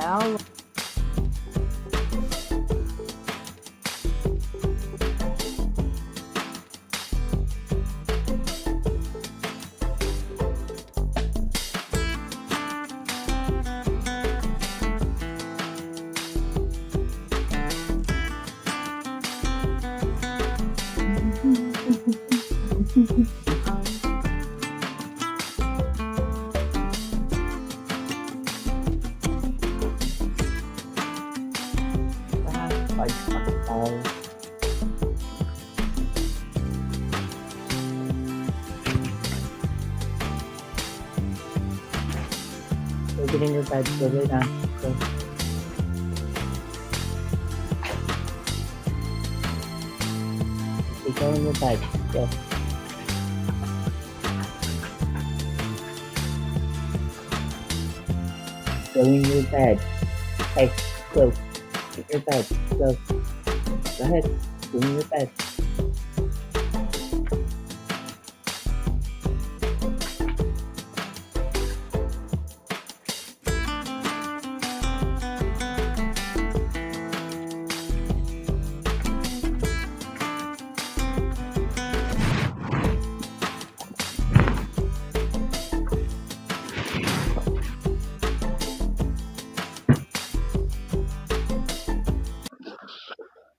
How like all go get in your bed, go lay down. Go. Okay, go in your bed. Go. Go in your bed. Hey, go. Get your bed. Go. Go ahead. Go in your bed.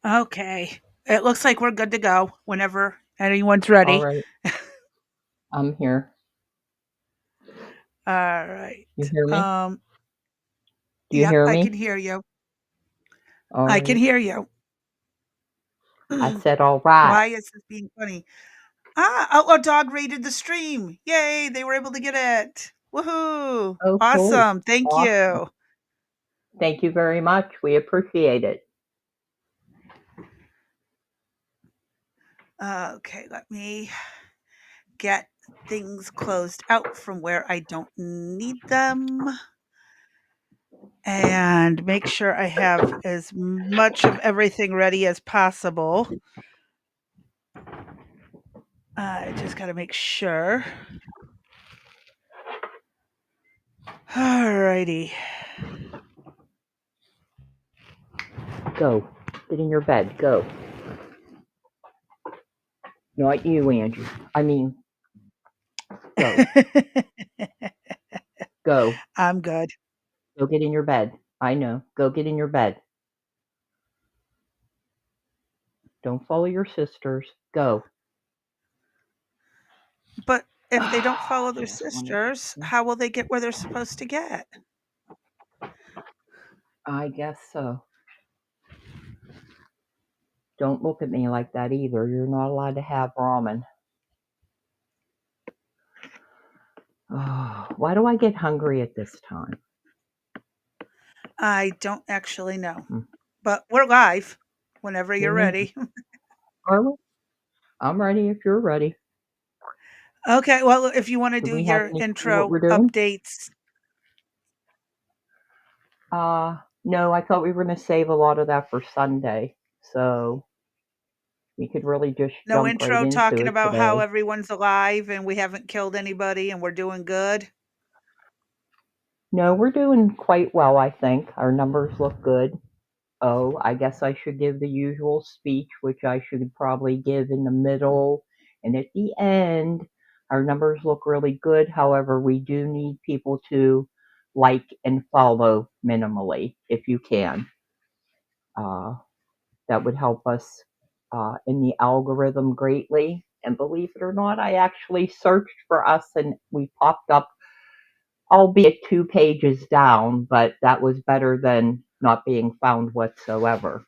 Okay. It looks like we're good to go whenever anyone's All ready. right. I'm here. All right. You hear me? Um, Do you yep, hear I can me? hear you. All I can right. hear you. I said all right. Why is this being funny? Outlaw Dog raided the stream. Yay, they were able to get it. Woohoo. Oh, cool. Awesome. Thank Awesome. you. Thank you very much. We appreciate it. Okay, let me get things closed out from where I don't need them and make sure I have as much of everything ready as possible. I just got to make sure. Alrighty. Go. Get in your bed. Go. Not you, Andrew. I mean, go. Go. I'm good. Go get in your bed. I know. Go get in your bed. Don't follow your sisters. Go. But if they don't follow their Just wanted to sisters, see. how will they get where they're supposed to get? I guess so. Don't look at me like that either. You're not allowed to have ramen. Oh, why do I get hungry at this time? I don't actually know. Hmm. But we're live whenever you're Me neither. ready. Are we? I'm ready if you're ready. Okay, well, if you want to Do do we have your any clue what intro we're doing? updates. No, I thought we were going to save a lot of that for Sunday. So we could really just No jump right intro into talking it about how today. everyone's alive and we haven't killed anybody and we're doing good. No, we're doing quite well, I think. Our numbers look good. Oh, I guess I should give the usual speech, which I should probably give in the middle and at the end. Our numbers look really good. However, we do need people to like and follow minimally if you can. Uh, that would help us in the algorithm greatly. And believe it or not, I actually searched for us and we popped up, albeit 2 pages down, but that was better than not being found whatsoever.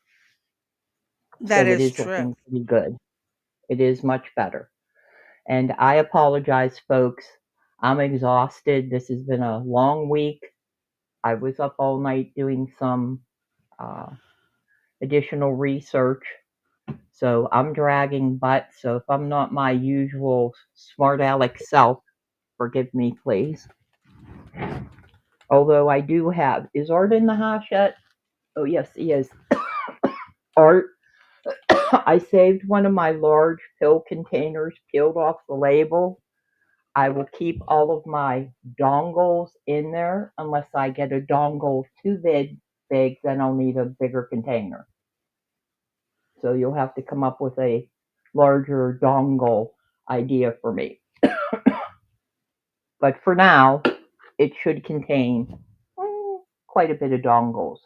That So it is is true. looking pretty good. It is much better. And I apologize, folks. I'm exhausted. This has been a long week. I was up all night doing some uh, additional research. So I'm dragging butt. So if I'm not my usual smart aleck self, forgive me, please. Although I do have, is Art in the house yet? Oh, yes, he is. Art, I saved one of my large pill containers, peeled off the label. I will keep all of my dongles in there unless I get a dongle too big, then I'll need a bigger container. So you'll have to come up with a larger dongle idea for me. But for now, it should contain quite a bit of dongles.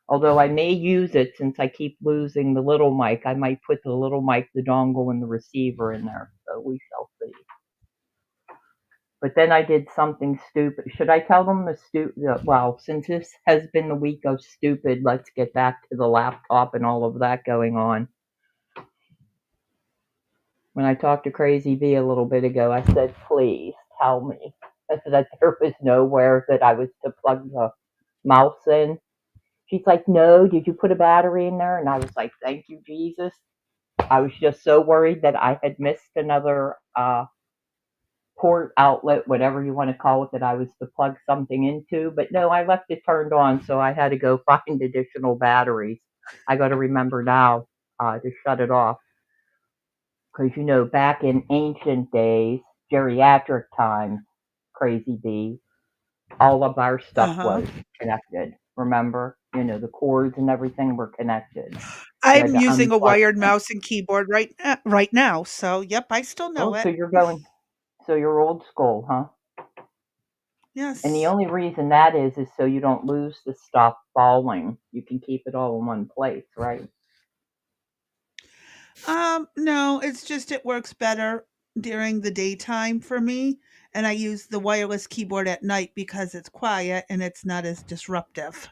Although I may use it since I keep losing the little mic, I might put the little mic, the dongle, and the receiver in there. So we shall see. But then I did something stupid. Should I tell them the stupid? Well, since this has been the week of stupid, let's get back to the laptop and all of that going on. When I talked to Crazy B a little bit ago, I said, please tell me that there was nowhere that I was to plug the mouse in. She's like, no, did you put a battery in there? And I was like, thank you, Jesus. I was just so worried that I had missed another port outlet, whatever you want to call it, that I was to plug something into. But no, I left it turned on, so I had to go find additional batteries. I got to remember now to shut it off. Because, back in ancient days, geriatric times, Crazy B, all of our stuff Uh-huh. was connected. Remember? The cords and everything were connected. You had I'm to using a unplug wired them. mouse and keyboard right now, so, yep, I still know Oh, it. so you're old school, huh? And the Yes. only reason that is so you don't lose the stuff falling. You can keep it all in one place, right? No, it's just it works better during the daytime for me, and I use the wireless keyboard at night because it's quiet and it's not as disruptive.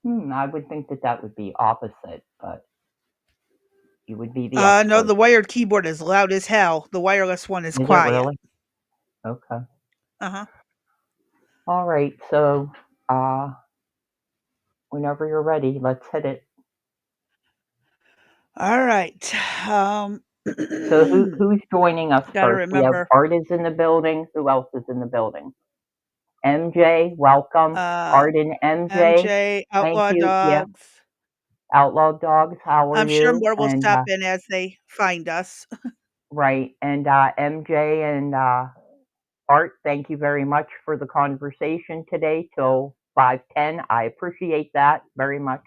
I would think that that would be opposite, but you would be the No, expert. the wired keyboard is loud as hell. The wireless one is Is it quiet. really? Okay. Uh-huh. All right. So, uh, whenever you're ready, let's hit it. All right. So, who's joining us Gotta first? We have remember. Art is in the building. Who else is in the building? MJ, welcome. Uh, Art and MJ, MJ, thank Outlaw you. Yeah, Dogs. Outlaw Dogs, how are I'm sure you? more will And stop in as they find us. right, and MJ and Art, thank you very much for the conversation today till 5:10. I appreciate that very much.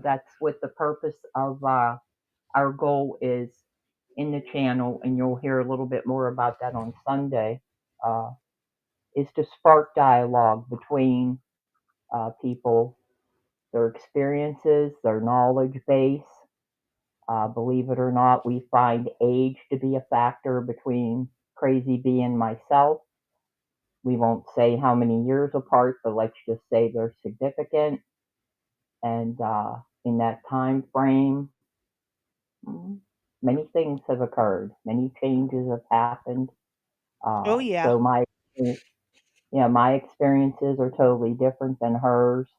That's what the purpose of our goal is in the channel, and you'll hear a little bit more about that on Sunday. Uh, is to spark dialogue between people, their experiences, their knowledge base. Believe it or not, we find age to be a factor between Crazy B and myself. We won't say how many years apart, but let's just say they're significant. And in that time frame, mm, many things have occurred, many changes have happened. Oh, yeah. So my experiences are totally different than hers,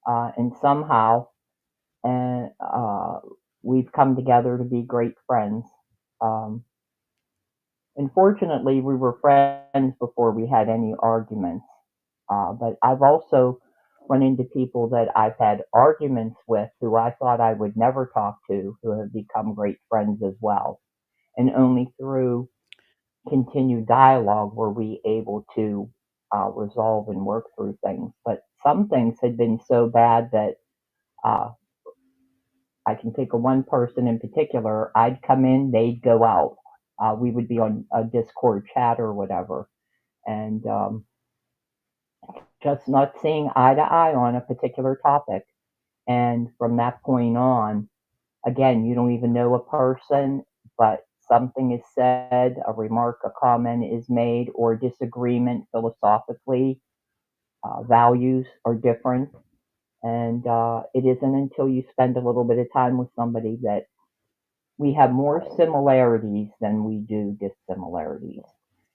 and somehow, and we've come together to be great friends. Um, Unfortunately, we were friends before we had any arguments. But I've also run into people that I've had arguments with who I thought I would never talk to, who have become great friends as well. And only through continued dialogue were we able to resolve and work through things. But some things had been so bad that uh, I can think of one person in particular. I'd come in, they'd go out. We would be on a Discord chat or whatever, and just not seeing eye to eye on a particular topic. And from that point on, again, you don't even know a person, but something is said, a remark, a comment is made, or disagreement philosophically, values are different. And it isn't until you spend a little bit of time with somebody that we have more similarities than we do dissimilarities.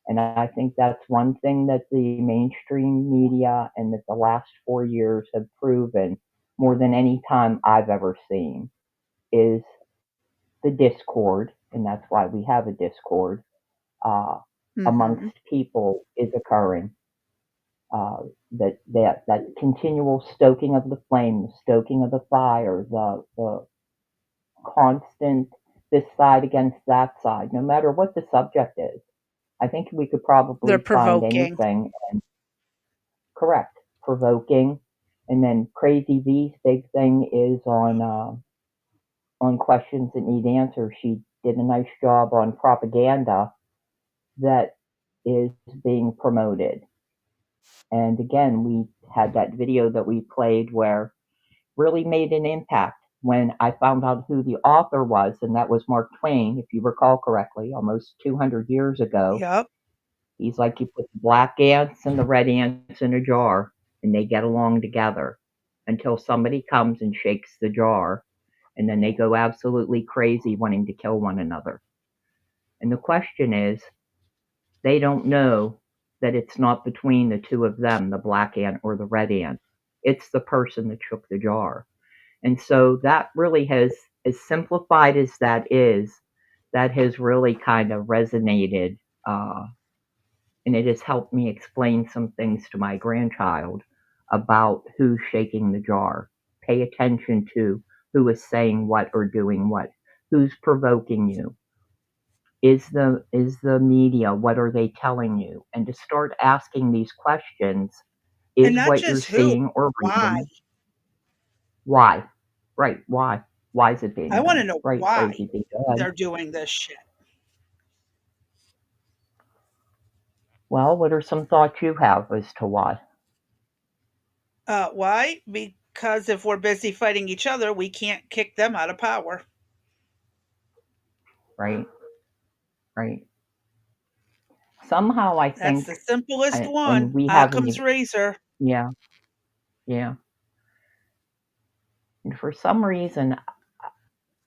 And I think that's one thing that the mainstream media and that the last 4 years have proven more than any time I've ever seen is the discord, and that's why we have a discord uh, amongst Mhm. people is occurring. Uh, that continual stoking of the flame, the stoking of the fire, the constant. this side against that side, no matter what the subject is. I think we could They're probably find provoking. anything and correct, provoking. And then Crazy V's big thing is on questions that need answers. She did a nice job on propaganda that is being promoted. And again, we had that video that we played where really made an impact when I found out who the author was, and that was Mark Twain, if you recall correctly, almost 200 years ago. Yep. He's like you put the black ants and the red ants in a jar, and they get along together until somebody comes and shakes the jar, and then they go absolutely crazy wanting to kill one another. And the question is, they don't know that it's not between the two of them, the black ant or the red ant. It's the person that shook the jar. And so that really has, as simplified as that has really kind of resonated. And it has helped me explain some things to my grandchild about who's shaking the jar. Pay attention to who is saying what or doing what, who's provoking you. Is the media, what are they telling you? And to start asking these questions, And is not what you're just who, seeing or why. reading why? Right, why? Why is it I being want to done? know Right, why Crazy B, go ahead. they're doing this shit. Well, what are some thoughts you have as to why? Why? Because if we're busy fighting each other, we can't kick them out of power. Right, right. Somehow I That's think, the simplest and one. we haven't Occam's even, razor. yeah, yeah. And for some reason,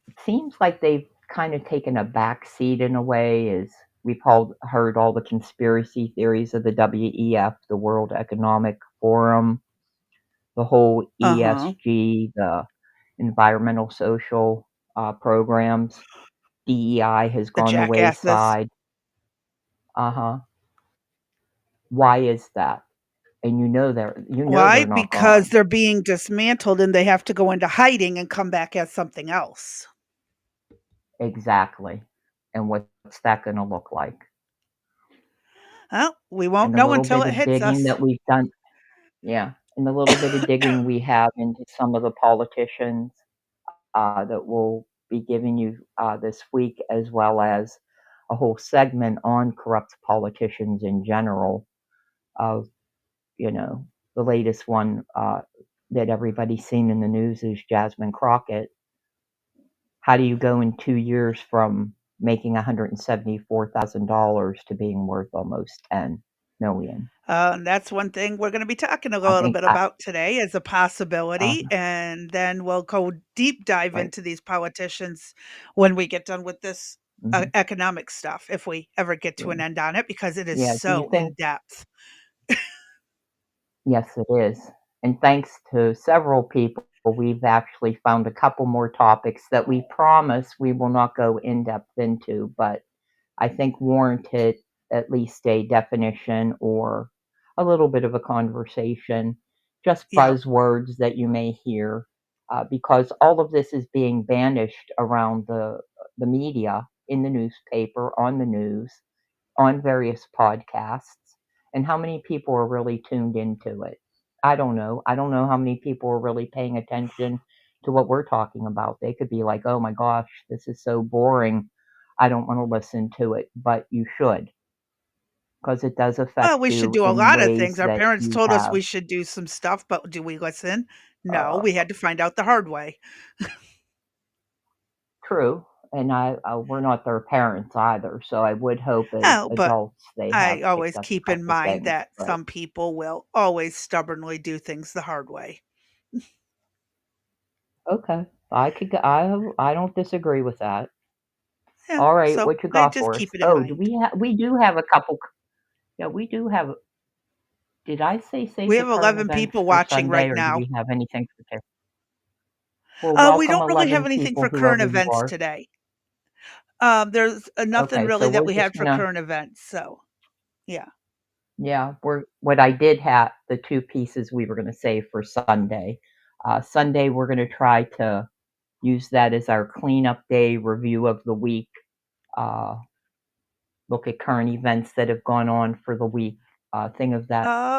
it seems like they've kind of taken a back seat in a way, as we've heard all the conspiracy theories of the WEF, the World Economic Forum, the whole Uh huh. ESG, the environmental social programs. DEI has The gone the jackasses. wayside. Uh-huh. Why is that? And Why? they're not Because gone. they're being dismantled and they have to go into hiding and come back as something else. Exactly. And what's that going to look like? Well, we won't And a know little until bit it of hits digging us. that we've done, yeah. And the little bit of digging we have into some of the politicians that we'll be giving you this week, as well as a whole segment on corrupt politicians in general. Of you know, the latest one that everybody's seen in the news is Jasmine Crockett. How do you go in 2 years from making $174,000 to being worth almost 10 million? And that's one thing we're going to be talking a I little think bit I, about today as a possibility. And then we'll go deep dive right. into these politicians when we get done with this Hmm. economic stuff, if we ever get to Yeah. an end on it, because it is Yeah. Do you so in think? depth. Yes, it is. And thanks to several people, we've actually found a couple more topics that we promise we will not go in depth into, but I think warranted at least a definition or a little bit of a conversation, just Yep. buzzwords that you may hear, because all of this is being banished around the media, in the newspaper, on the news, on various podcasts, and how many people are really tuned into it. I don't know. I don't know how many people are really paying attention to what we're talking about. They could be like, oh my gosh, this is so boring. I don't want to listen to it, but you should, because it does Well, affect we should you do a in lot of ways things. Our that parents you told us have. we should do some stuff, but do we listen? No, Uh, we had to find out the hard way. true, and we're not their parents either, so I would hope as Oh, but adults they have I picked always up keep a in couple mind things. that But some people will always stubbornly do things the hard way. okay, I don't disagree with that. Yeah, All right, so what you I got just for us? keep it in Oh, do mind. we do have a couple. Yeah, we do have. Did I say We save the have current 11 events people for watching Sunday, right or do now. we have anything for today? Well, We welcome don't really have 11 anything people, for current whoever you events are. today. There's nothing Okay, so really that we're we just had for gonna, current events. So, yeah. yeah, what I did have, the two pieces we were gonna save for Sunday. Sunday, we're gonna try to use that as our cleanup day, review of the week, uh, look at current events that have gone on for the week,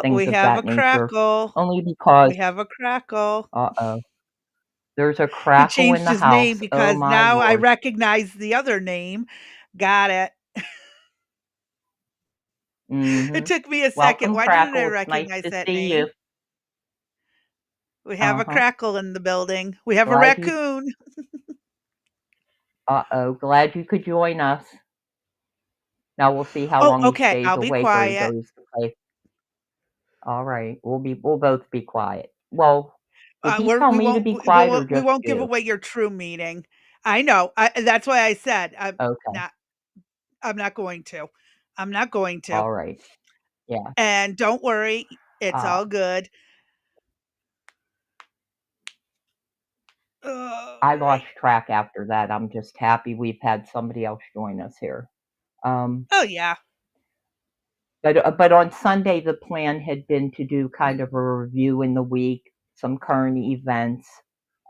things We of have a that nature. crackle. Only because, We have a crackle. uh-oh, there's a He crackle in changed the his name house. Oh because my now I lord. recognize the other name. Got it. It Mhm. took me a second. Welcome, Why didn't I Crackle. It's nice recognize to that see you. name? We have a Uh-huh. crackle in the building. We have a Glad you raccoon. Uh-oh, glad you could join us. Now we'll see how Oh, long he okay. stays I'll be awake or he quiet. goes to play. All right. We'll both be quiet. Well, did he We're, tell me to be quiet or we just won't give you? away your true meaning. I know. That's why I said Okay. not. I'm not going to. I'm not going to. All right. Yeah. And don't worry, it's Uh, all good. I All lost right. track after that. I'm just happy we've had somebody else join us here. Um, Oh yeah. but on Sunday, the plan had been to do kind of a review in the week, some current events,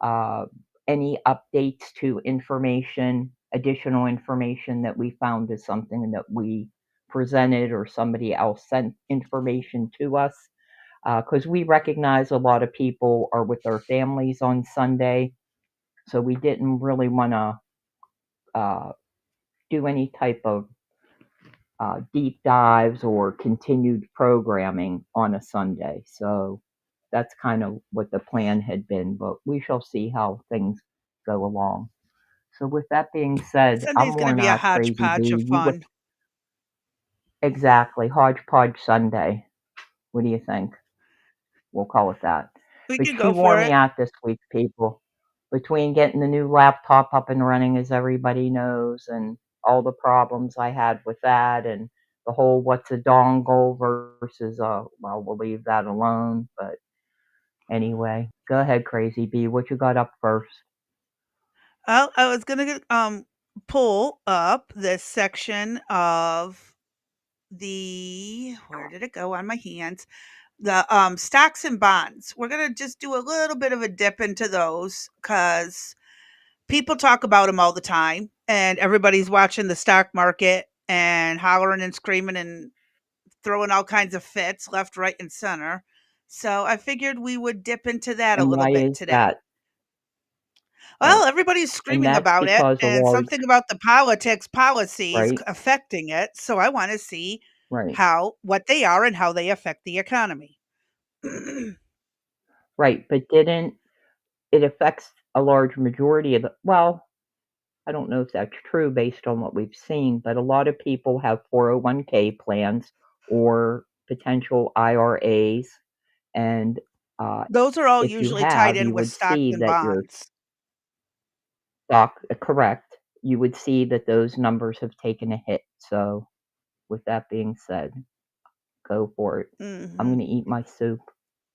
uh, any updates to information, additional information that we found is something that we presented or somebody else sent information to us. Because we recognize a lot of people are with their families on Sunday, so we didn't really want to uh, do any type of deep dives or continued programming on a Sunday. So that's kind of what the plan had been, but we shall see how things go along. So with that being said, I'm Sunday's going to more be a not crazy hodgepodge of B. You would fun. exactly hodgepodge Sunday. What do you think? We'll call it that. We But could you go wore for me it. out this week, people. Between getting the new laptop up and running, as everybody knows, and all the problems I had with that, and the whole what's a dongle versus well, we'll leave that alone. But anyway, go ahead, Crazy B. What you got up first? I was going to pull up this section of the where did it go on my hands? The stocks and bonds. We're going to just do a little bit of a dip into those cuz people talk about them all the time and everybody's watching the stock market and hollering and screaming and throwing all kinds of fits left, right, and center. So I figured we would dip into that a And little why bit is today. that? Well, everybody's And screaming that's about it because a and large, something about the politics policies right, affecting it. So I want to see right, what they are and how they affect the economy. right. But didn't it affects a large majority of the? Well, I don't know if that's true based on what we've seen, but a lot of people have 401k plans or potential IRAs. And Those are all if you usually tied have, in you with would stocks see and that your bonds. stock, correct, you would see that those numbers have taken a hit. So, with that being said, go for it. I'm Hmm. going to eat my soup.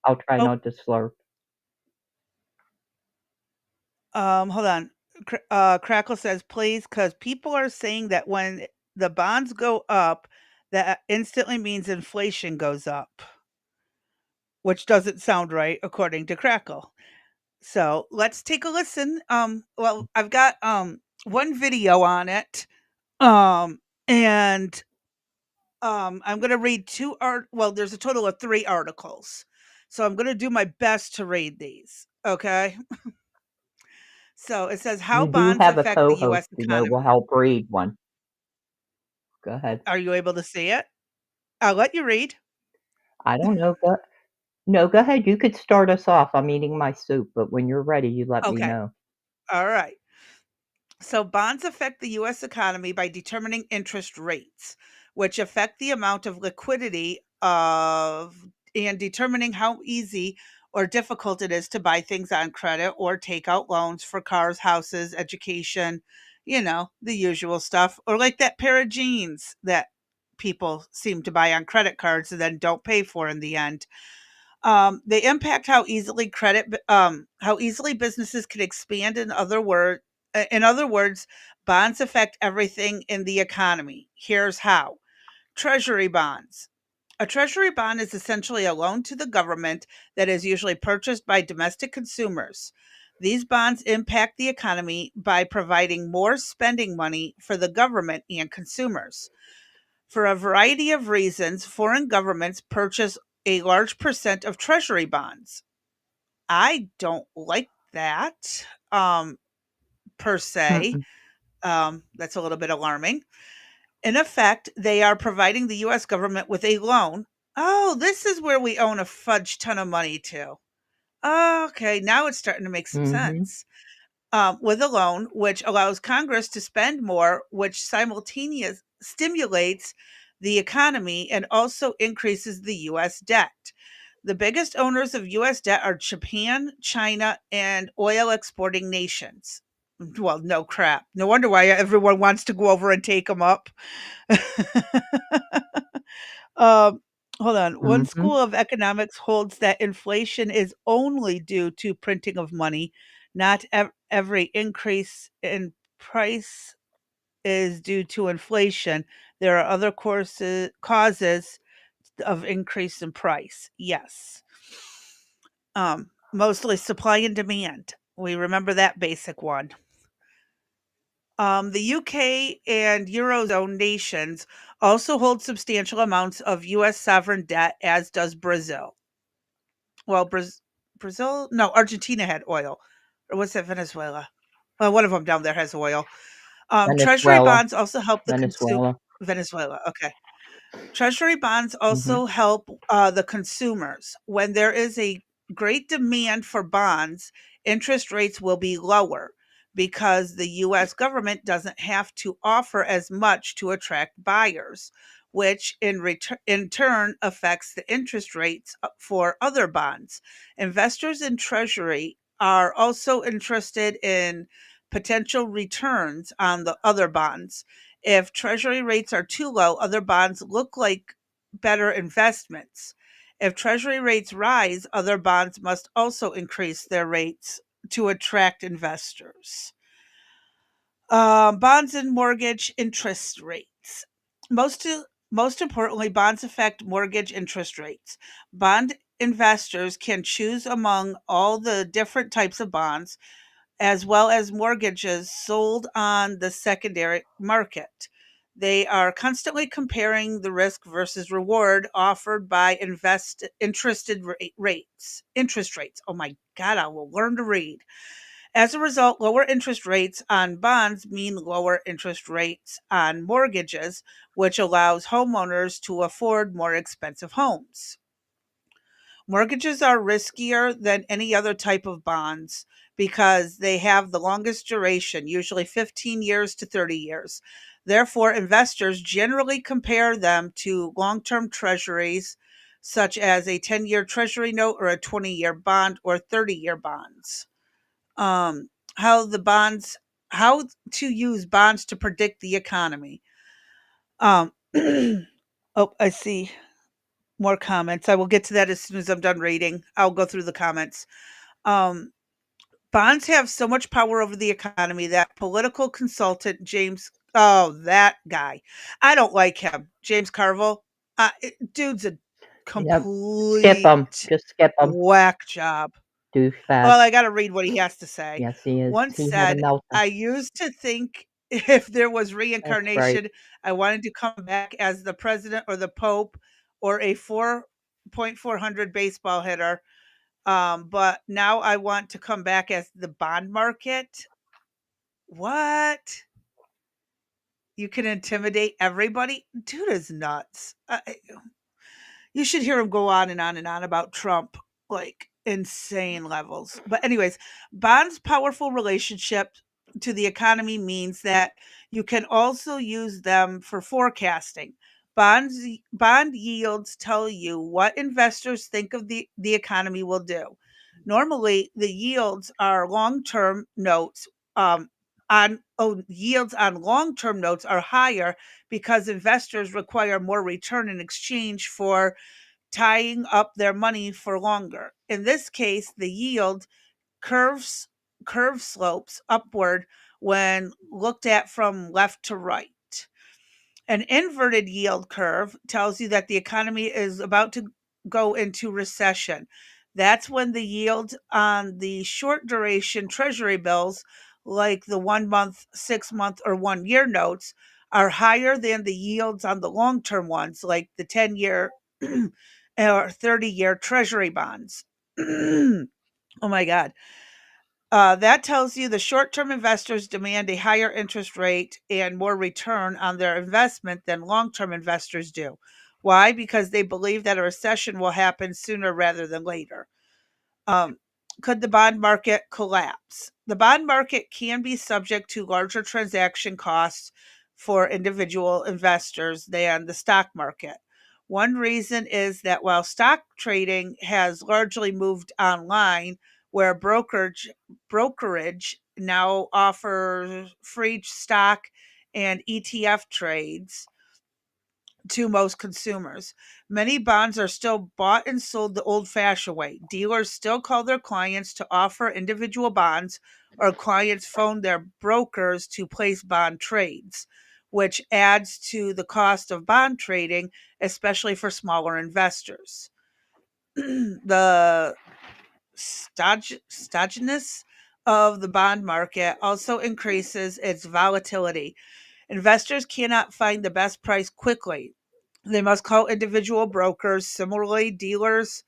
I'll try Oh, not to slurp. hold on. Crackle says, please, because people are saying that when the bonds go up, that instantly means inflation goes up, which doesn't sound right according to Crackle. So let's take a listen. Well, I've got one video on it. And I'm gonna read there's a total of 3 articles. So I'm gonna do my best to read these. Okay. So it says how You do bonds have a affect the co host US who know will economy. help read one. Go ahead. Are you able to see it? I'll let you read. I don't know. No, go ahead. You could start us off. I'm eating my soup, but when you're ready, you let me Okay. know. All right. So bonds affect the US economy by determining interest rates, which affect the amount of liquidity of and determining how easy or difficult it is to buy things on credit or take out loans for cars, houses, education, the usual stuff. Or like that pair of jeans that people seem to buy on credit cards and then don't pay for in the end. They impact how easily businesses can expand. In other words, bonds affect everything in the economy. Here's how: treasury bonds. A treasury bond is essentially a loan to the government that is usually purchased by domestic consumers. These bonds impact the economy by providing more spending money for the government and consumers. For a variety of reasons, foreign governments purchase a large percent of treasury bonds. I don't like that, per se. Mm-mm. That's a little bit alarming. In effect, they are providing the US government with a loan. Oh, this is where we own a fudge ton of money to. Okay, now it's starting to make some Mm-hmm. sense. With a loan, which allows Congress to spend more, which simultaneously stimulates the economy and also increases the US debt. The biggest owners of US debt are Japan, China, and oil exporting nations. Well, no crap. No wonder why everyone wants to go over and take them up. Um, Hold on. One Mm-hmm. school of economics holds that inflation is only due to printing of money, not every increase in price is due to inflation. There are other causes of increase in price. Yes. Mostly supply and demand. We remember that basic one. The UK and Eurozone nations also hold substantial amounts of US sovereign debt, as does Brazil. Well, Brazil, no, Argentina had oil. Or was it Venezuela? Well, one of them down there has oil. Treasury Venezuela. bonds also help the consumer. Venezuela. Venezuela, okay. Treasury bonds Mm-hmm. also help the consumers. When there is a great demand for bonds, interest rates will be lower because the US government doesn't have to offer as much to attract buyers, which in turn affects the interest rates for other bonds. Investors in Treasury are also interested in potential returns on the other bonds. If treasury rates are too low, other bonds look like better investments. If treasury rates rise, other bonds must also increase their rates to attract investors. Bonds and mortgage interest rates. Most most importantly, bonds affect mortgage interest rates. Bond investors can choose among all the different types of bonds as well as mortgages sold on the secondary market. They are constantly comparing the risk versus reward offered by interest rates. Oh my God, I will learn to read. As a result, lower interest rates on bonds mean lower interest rates on mortgages, which allows homeowners to afford more expensive homes. Mortgages are riskier than any other type of bonds because they have the longest duration, usually 15 years to 30 years. Therefore, investors generally compare them to long term treasuries, such as a 10-year treasury note or a 20-year bond or 30-year bonds. Um, how the bonds, how to use bonds to predict the economy. Um, oh, I see more comments. I will get to that as soon as I'm done reading. I'll go through the comments. Um, Bonds have so much power over the economy that political consultant James, oh, that guy, I don't like him. James Carville, dude's a Yep. Skip them. complete Just skip them. whack job. Douchebag. Well, I got to read what he has to say. Yes, he is. Once He had a said, meltdown. I used to think if there was That's right. reincarnation, I wanted to come back as the president or the pope or a 4.400 baseball hitter. But now I want to come back as the bond market. What? You can intimidate everybody? Dude is nuts. You should hear him go on and on and on about Trump, like insane levels. But anyways, bonds powerful relationship to the economy means that you can also use them for forecasting. Bond yields tell you what investors think of the economy will do. Normally, the yields are long-term notes on yields on long-term notes are higher because investors require more return in exchange for tying up their money for longer. In this case, the yield curves curve slopes upward when looked at from left to right. An inverted yield curve tells you that the economy is about to go into recession. That's when the yield on the short duration treasury bills, like the 1 month, 6 month, or 1 year notes, are higher than the yields on the long term ones, like the 10-year or 30-year treasury bonds. Oh my God. That tells you the short term investors demand a higher interest rate and more return on their investment than long term investors do. Why? Because they believe that a recession will happen sooner rather than later. Um, could the bond market collapse? The bond market can be subject to larger transaction costs for individual investors than the stock market. One reason is that while stock trading has largely moved online, where brokerage now offers free stock and ETF trades to most consumers. Many bonds are still bought and sold the old fashioned way. Dealers still call their clients to offer individual bonds, or clients phone their brokers to place bond trades, which adds to the cost of bond trading, especially for smaller investors. The stodginess of the bond market also increases its volatility. Investors cannot find the best price quickly. They must call individual brokers. Similarly, dealers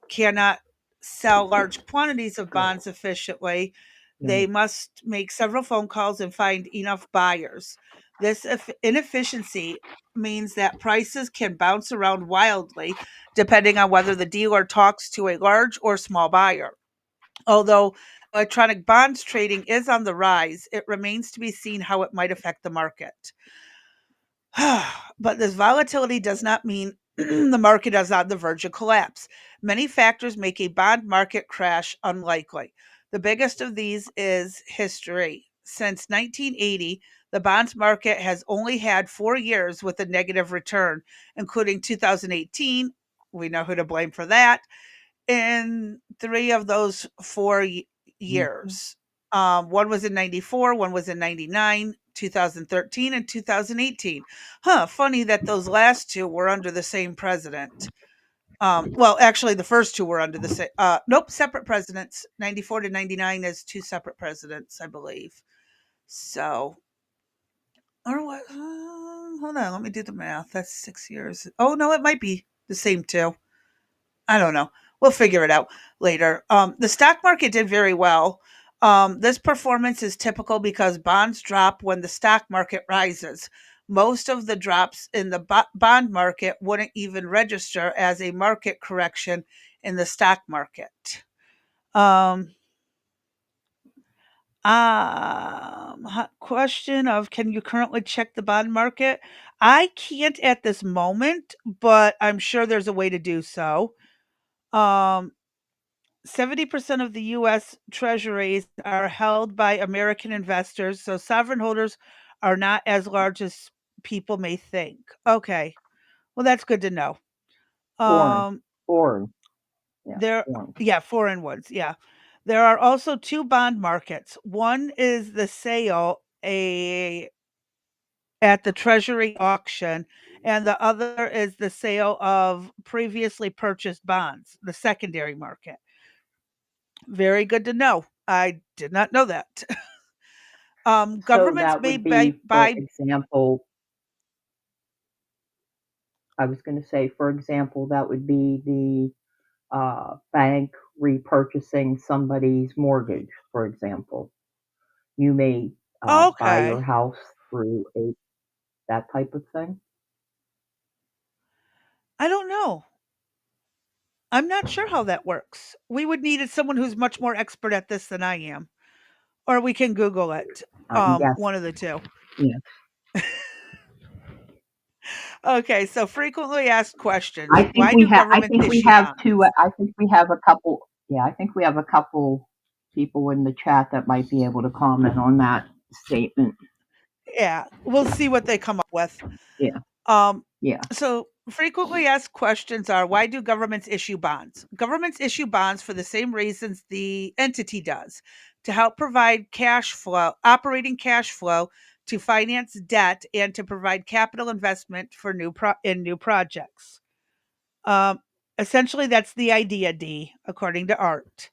cannot sell large quantities of Good. bonds efficiently. They Good. must make several phone calls and find enough buyers. This inefficiency means that prices can bounce around wildly depending on whether the dealer talks to a large or small buyer. Although electronic bonds trading is on the rise, it remains to be seen how it might affect the market. But this volatility does not mean the market is on the verge of collapse. Many factors make a bond market crash unlikely. The biggest of these is history. Since 1980, the bonds market has only had 4 years with a negative return, including 2018. We know who to blame for that. In three of those Mhm. years. One was in 94, one was in 99, 2013, and 2018. Huh, funny that those last two were under the same president. Well, actually, the first two were under the same, nope, separate presidents. 94 to 99 is two separate presidents, I believe. So, or what? Hold on, let me do the math. That's 6 years. Oh, no, it might be the same two. I don't know. We'll figure it out later. The stock market did very well. This performance is typical because bonds drop when the stock market rises. Most of the drops in the bond market wouldn't even register as a market correction in the stock market. Um, Question of, can you currently check the bond market? I can't at this moment, but I'm sure there's a way to do so. Um, 70% of the US treasuries are held by American investors, so sovereign holders are not as large as people may think. Okay. Well, that's good to know. Foreign. Um Foreign. Yeah. there Foreign. Yeah, foreign ones. Yeah. There are also two bond markets. One is the sale a at the treasury auction, and the other is the sale of previously purchased bonds, the secondary market. Very good to know. I did not know that. So Governments that may would be, for buy. example, I was going to say, for example, that would be the bank repurchasing somebody's mortgage, for example. You may buy your Okay. house through a that type of thing. I don't know. I'm not sure how that works. We would need someone who's much more expert at this than I am, or we can Google it. Yes. One of the two. Yeah. Okay, so frequently asked questions. I think Why we do have. I governments think we issue have two. bonds? I think we have a couple. Yeah, I think we have a couple people in the chat that might be able to comment on that statement. Yeah, we'll see what they come up with. Yeah. Um, Yeah. so frequently asked questions are, why do governments issue bonds? Governments issue bonds for the same reasons the entity does, to help provide cash flow, operating cash flow, to finance debt, and to provide capital investment for new projects. Um, Essentially, that's the idea, D, according to Art.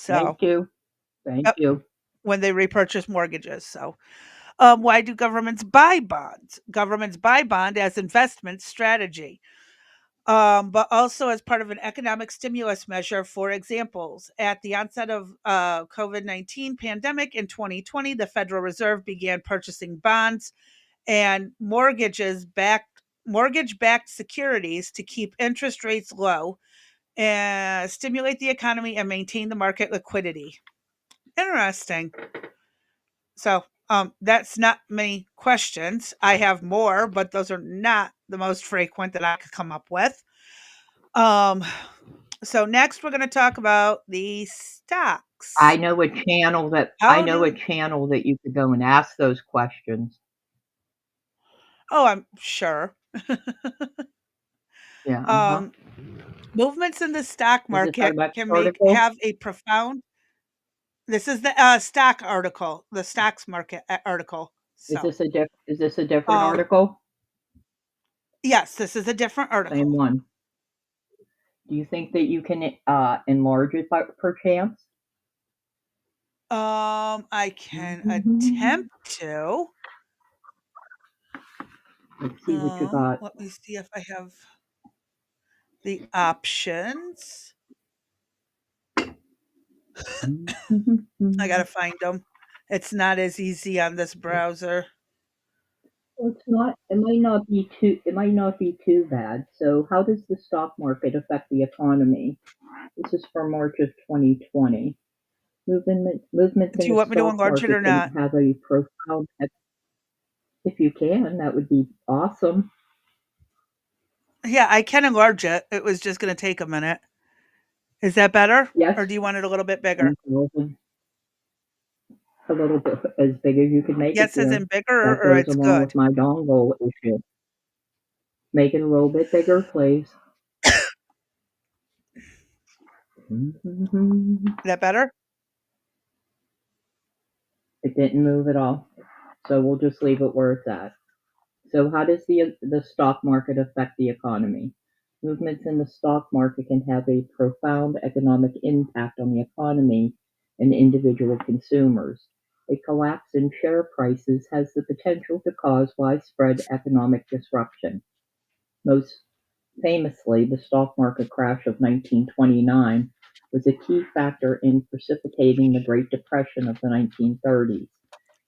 Thank So, you. Thank yep, you. when they repurchase mortgages. So, why do governments buy bonds? Governments buy bond as investment strategy, but also as part of an economic stimulus measure. For examples, at the onset of COVID-19 pandemic in 2020, the Federal Reserve began purchasing bonds and mortgage-backed securities to keep interest rates low and stimulate the economy and maintain the market liquidity. Interesting. So, that's not many questions. I have more, but those are not the most frequent that I could come up with. Um, so next we're going to talk about the stocks. I How know a do channel that you could go and ask those questions. Oh, I'm sure. Yeah, uh-huh. Um, movements in the stock Is this our market next can make article? have a profound. This is the stock article, the stocks market article. So, Is this a different um, article? yes, this is a different Same article. one. Do you think that you can enlarge it by perchance? I can Mhm. attempt to. Let's see what you got. Let me see if I have the options. I gotta Mhm. find them. It's not as easy on this browser. Well, it's not. It might not be too bad. So, how does the stock market affect the economy? This is for March of 2020. Movements Do in you the want me to stock enlarge it market or can not? have a profound. If you can, that would be awesome. Yeah, I can enlarge it. It was just gonna take a minute. Is that better? Or Yes, do you want it a little bit bigger? and a little bit as big as you can make it, Yes, as in dear. bigger That or goes it's along with good? my dongle issue. Make it a little bit bigger, please. Mhm. Is that better? It didn't move at all, so we'll just leave it where it's at. So, how does the stock market affect the economy? Movements in the stock market can have a profound economic impact on the economy and individual consumers. A collapse in share prices has the potential to cause widespread economic disruption. Most famously, the stock market crash of 1929 was a key factor in precipitating the Great Depression of the 1930s.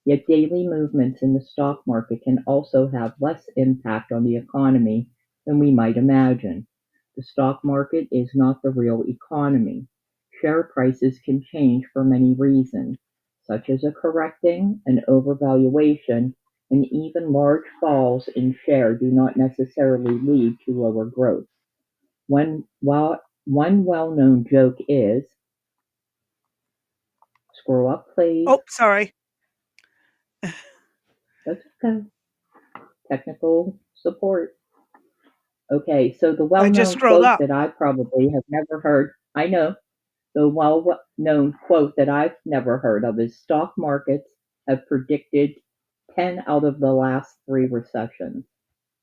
Yet daily movements in the stock market can also have less impact on the economy than we might imagine. The stock market is not the real economy. Share prices can change for many reasons, such as a correcting, an overvaluation, and even large falls in share do not necessarily lead to lower growth. One well-known joke is, scroll up please, Oh, sorry. that's okay, technical support. Okay, so the I just well-known scrolled quote up. that I probably have never heard, I know, the well-known quote that I've never heard of is stock markets have predicted 10 out of the last 3 recessions.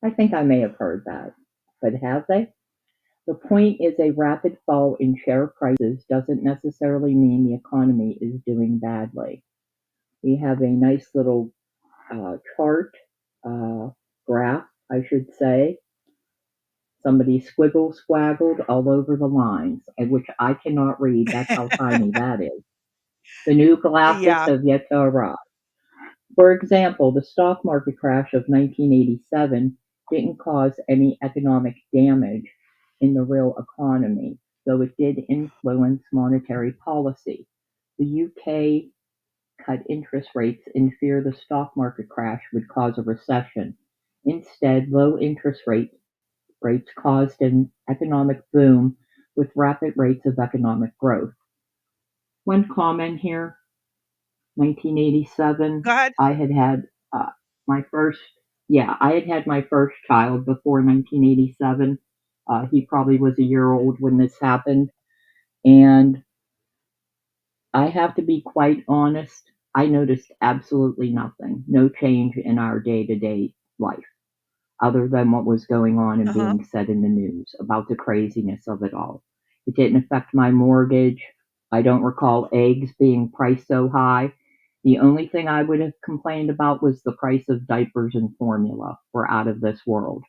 I think I may have heard that, but have they? The point is a rapid fall in share prices doesn't necessarily mean the economy is doing badly. We have a nice little chart, uh, graph, I should say. Somebody squiggle squaggled all over the lines, which I cannot read. That's how tiny that is. The new glasses Yeah. have yet to arrive. For example, the stock market crash of 1987 didn't cause any economic damage in the real economy, though it did influence monetary policy. The UK cut interest rates in fear the stock market crash would cause a recession. Instead, low rates caused an economic boom with rapid rates of economic growth. One comment here, Go 1987, ahead. I had had my first, yeah, I had had my first child before 1987. He probably was a year old when this happened. And I have to be quite honest, I noticed absolutely nothing, no change in our day to day life. other than what was going on and Uh-huh. being said in the news about the craziness of it all. It didn't affect my mortgage. I don't recall eggs being priced so high. The only thing I would have complained about was the price of diapers and formula were out of this world.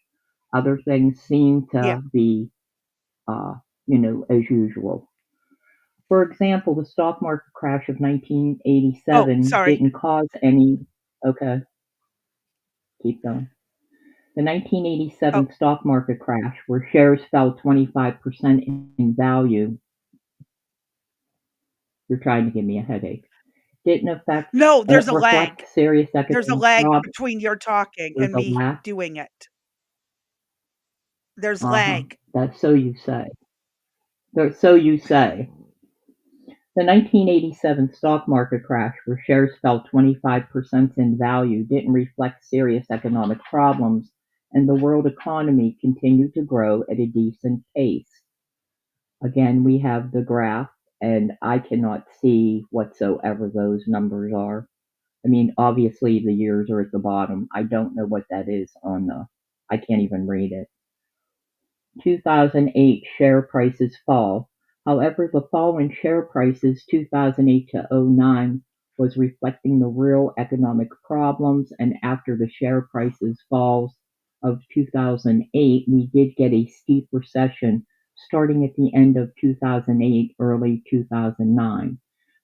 Other things seem Yeah. to be, uh, as usual. For example, the stock market crash of Oh, 1987 sorry. didn't cause any. Okay, keep going. The Oh, 1987 stock market crash, where shares fell 25% in value, you're trying to give me a headache, didn't no, there's a lag. reflect serious There's a economic lag problems. between your talking There's and a me lack. doing it. There's Uh huh. lag. That's so you say. So you say. The 1987 stock market crash, where shares fell 25% in value, didn't reflect serious economic problems, and the world economy continued to grow at a decent pace. Again, we have the graph, and I cannot see whatsoever those numbers are. I mean, obviously the years are at the bottom. I don't know what that is on the, I can't even read it. 2008 share prices fall. However, the fall in share prices 2008 to '09 was reflecting the real economic problems, and after the share prices falls of 2008, we did get a steep recession starting at the end of 2008, early 2009.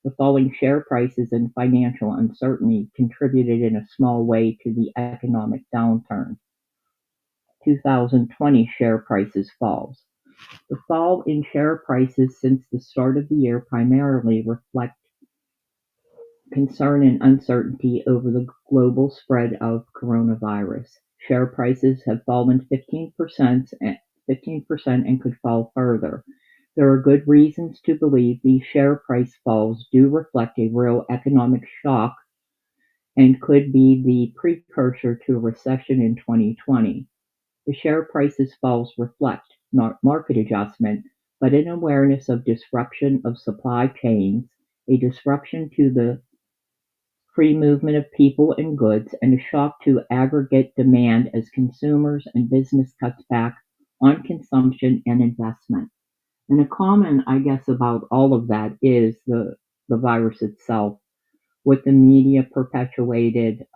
The falling share prices and financial uncertainty contributed in a small way to the economic downturn. 2020 share prices falls. The fall in share prices since the start of the year primarily reflect concern and uncertainty over the global spread of coronavirus. Share prices have fallen 15% and could fall further. There are good reasons to believe these share price falls do reflect a real economic shock and could be the precursor to a recession in 2020. The share prices falls reflect not market adjustment, but an awareness of disruption of supply chains, a disruption to the free movement of people and goods, and a shock to aggregate demand as consumers and business cuts back on consumption and investment. And a comment, I guess, about all of that is the virus itself, what the media perpetuated.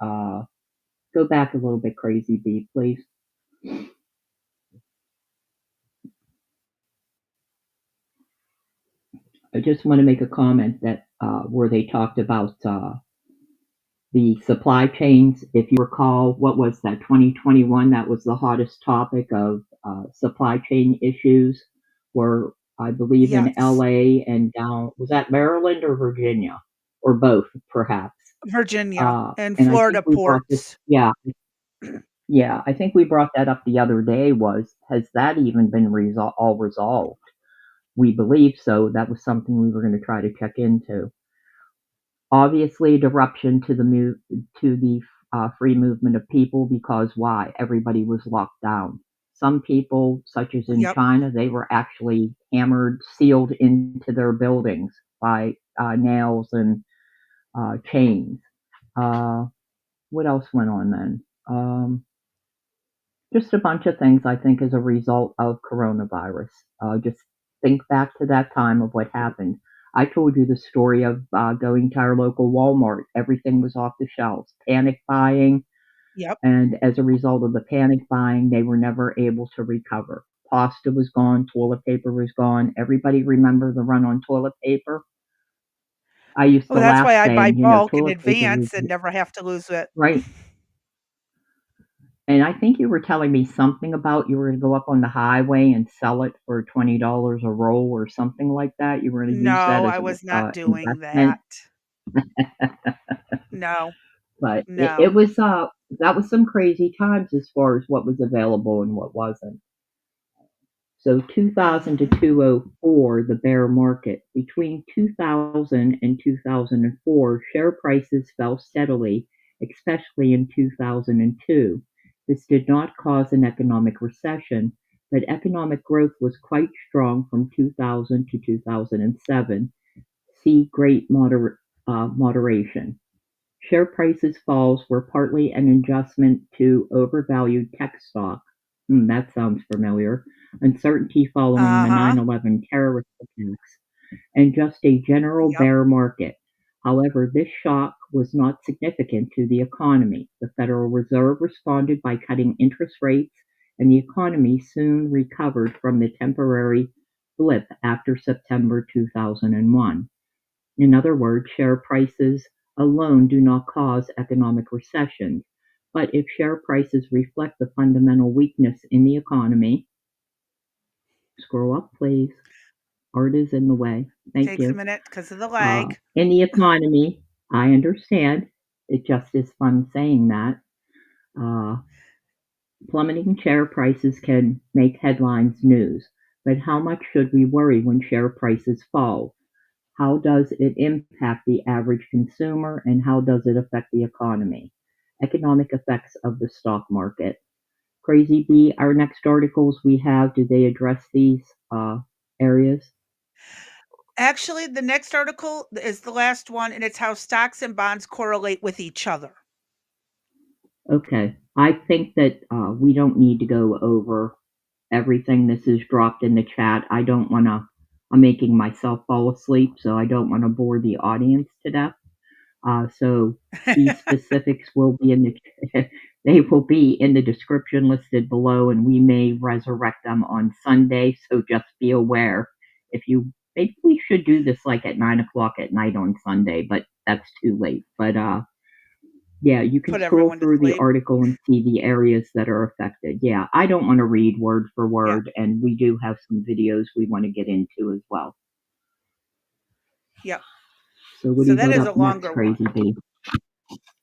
Go back a little bit, Crazy B, please. I just want to make a comment that where they talked about the supply chains. If you recall, what was that, 2021? That was the hottest topic of supply chain issues, where I believe in Yes. LA and down, was that Maryland or Virginia? Or both, perhaps. Virginia and And I think Florida we brought this, ports. yeah, I think we brought that up the other day. Was has that even been all resolved? We believe so. That was something we were going to try to check into. Obviously, disruption to the free movement of people, because why? Everybody was locked down. Some people, such as in Yep. China, they were actually hammered, sealed into their buildings by nails and chains. Uh, what else went on then? Just a bunch of things, I think, as a result of coronavirus. Just think back to that time of what happened. I told you the story of going to our local Walmart. Everything was off the shelves, panic buying, Yep. and as a result of the panic buying, they were never able to recover. Pasta was gone, toilet paper was gone. Everybody remember the run on toilet paper? I used Well, to that's why laugh I buy saying, bulk in toilet paper was advance and never have to lose it. right. And I think you were telling me something about you were gonna go up on the highway and sell it for $20 a roll or something like that. You were gonna use that No, as I an was not doing investment, that. No, but it no. was, that was some crazy times as far as what was available and what wasn't. So 2000 to Mhm. 2004, the bear market. Between 2000 and 2004, share prices fell steadily, especially in 2002. This did not cause an economic recession, but economic growth was quite strong from 2000 to 2007. See Great Moderation. Share prices falls were partly an adjustment to overvalued tech stock. That sounds familiar. Uncertainty following the Uh-huh. 9/11 terrorist attacks and just a general Yep. bear market. However, this shock was not significant to the economy. The Federal Reserve responded by cutting interest rates, and the economy soon recovered from the temporary blip after September 2001. In other words, share prices alone do not cause economic recessions. But if share prices reflect the fundamental weakness in the economy, scroll up, please. Art is in the way. Thank Takes a you. minute because of the lag. In the economy, I understand. It just is fun saying that. Uh, Plummeting share prices can make headlines news, but how much should we worry when share prices fall? How does it impact the average consumer and how does it affect the economy? Economic effects of the stock market. Crazy Bee, our next articles we have, do they address these areas? Actually, the next article is the last one, and it's how stocks and bonds correlate with each other. Okay. I think that we don't need to go over everything. This is dropped in the chat. I don't want to, I'm making myself fall asleep, so I don't want to bore the audience to death. So these specifics will be in the, they will be in the description listed below, and we may resurrect them on Sunday. So just be aware. If you, maybe we should do this like at 9 o'clock at night on Sunday, but that's too late. But yeah, you can Put scroll everyone to through the sleep. article and see the areas that are affected. Yeah, I don't want to read word for Yeah. word, and we do have some videos we want to get into as well. Yep. So what do So you that got is a up next, longer Crazy one. B?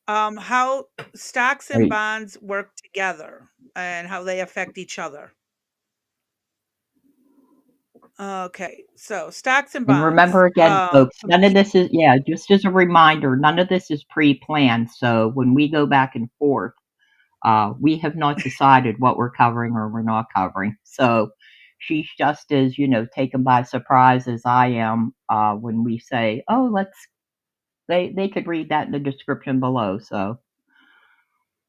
How stocks and Right. bonds work together and how they affect each other. Okay, so stocks and And bonds remember again, folks, none of compete. this is, yeah, just as a reminder, none of this is pre planned. So when we go back and forth, we have not decided what we're covering or we're not covering. So she's just as, taken by surprise as I am when we say, oh, they could read that in the description below. So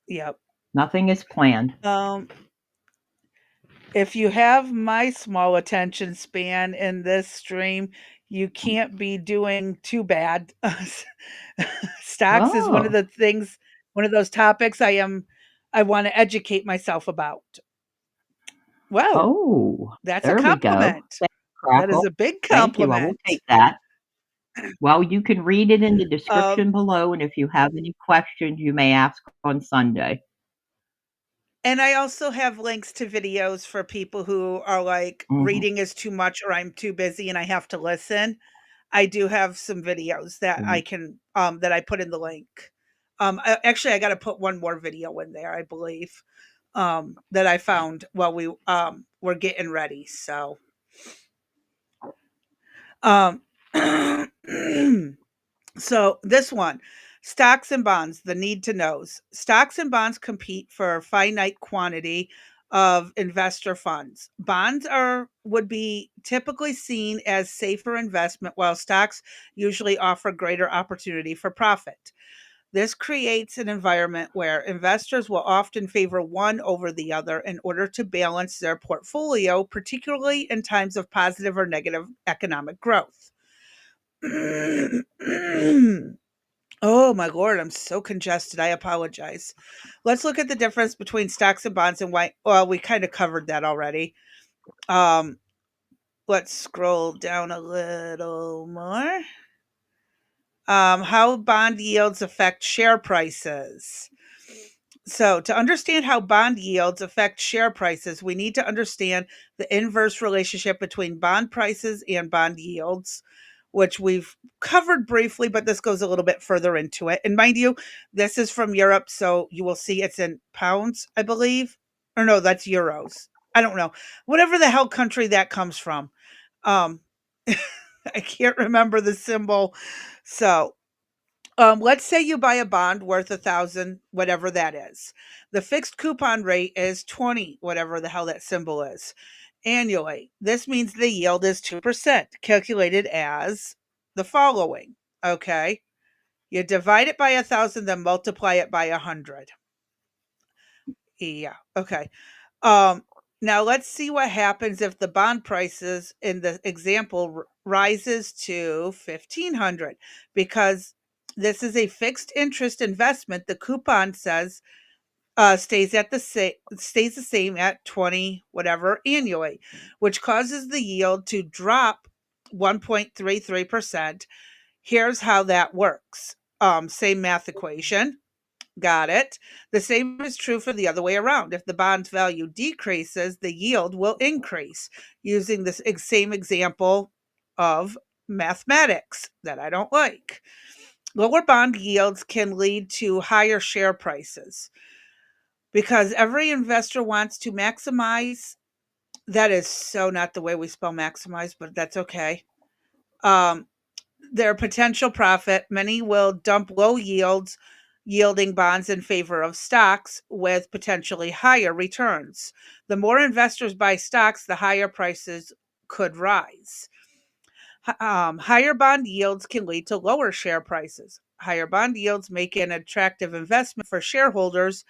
Yep. nothing is planned. Um, if you have my small attention span in this stream, you can't be doing too bad. Stocks is one of Oh, the things, one of those topics I want to educate myself about. Well, oh, that's a there we go. compliment. Thank you, That is Crackle. a big Thank you. I will compliment. take that. Well, you can read it in the Um, description below, and if you have any questions, you may ask on Sunday. and I also have links to videos for people who are like, Mhm. reading is too much or I'm too busy and I have to listen. I do have some videos that I Right. can, that I put in the link. Actually, I gotta put one more video in there, I believe, that I found while we, were getting ready, so, um So this one, stocks and bonds, the need to knows. Stocks and bonds compete for a finite quantity of investor funds. Bonds are would be typically seen as safer investment while stocks usually offer greater opportunity for profit. This creates an environment where investors will often favor one over the other in order to balance their portfolio, particularly in times of positive or negative economic growth. Oh my lord, I'm so congested. I apologize. Let's look at the difference between stocks and bonds and why. Well, we kind of covered that already. Um, let's scroll down a little more. How bond yields affect share prices. So, to understand how bond yields affect share prices, we need to understand the inverse relationship between bond prices and bond yields, which we've covered briefly, but this goes a little bit further into it. And mind you, this is from Europe, so you will see it's in pounds, I believe. Or no, that's euros. I don't know. Whatever the hell country that comes from. Um, I can't remember the symbol. So, let's say you buy a bond worth 1,000, whatever that is. The fixed coupon rate is 20, whatever the hell that symbol is, annually. This means the yield is 2%, calculated as the following. Okay. You divide it by 1,000, then multiply it by 100. Yeah. Okay. Um, Now let's see what happens if the bond prices in the example rises to 1,500, because this is a fixed interest investment. The coupon says stays the same at 20 whatever annually, which causes the yield to drop 1.33%. Here's how that works. Same math equation. Got it. The same is true for the other way around. If the bond's value decreases, the yield will increase, using this same example of mathematics that I don't like. Lower bond yields can lead to higher share prices because every investor wants to maximize. That is so not the way we spell maximize, but that's okay. Um, their potential profit. Many will dump low yielding bonds in favor of stocks with potentially higher returns. The more investors buy stocks, the higher prices could rise. Higher bond yields can lead to lower share prices. Higher bond yields make an attractive investment for shareholders,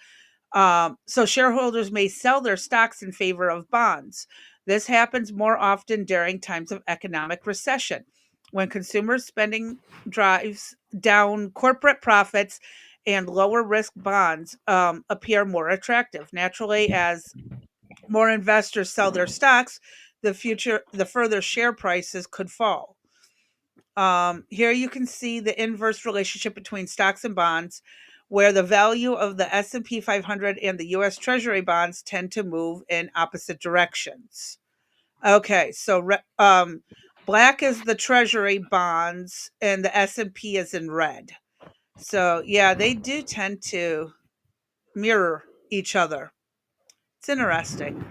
so shareholders may sell their stocks in favor of bonds. This happens more often during times of economic recession, when consumer spending drives down corporate profits and lower risk bonds appear more attractive. Naturally, as more investors sell their stocks, the further share prices could fall. Here you can see the inverse relationship between stocks and bonds, where the value of the S&P 500 and the US Treasury bonds tend to move in opposite directions. Okay, so black is the Treasury bonds and the S&P is in red. So yeah, they do tend to mirror each other. It's interesting.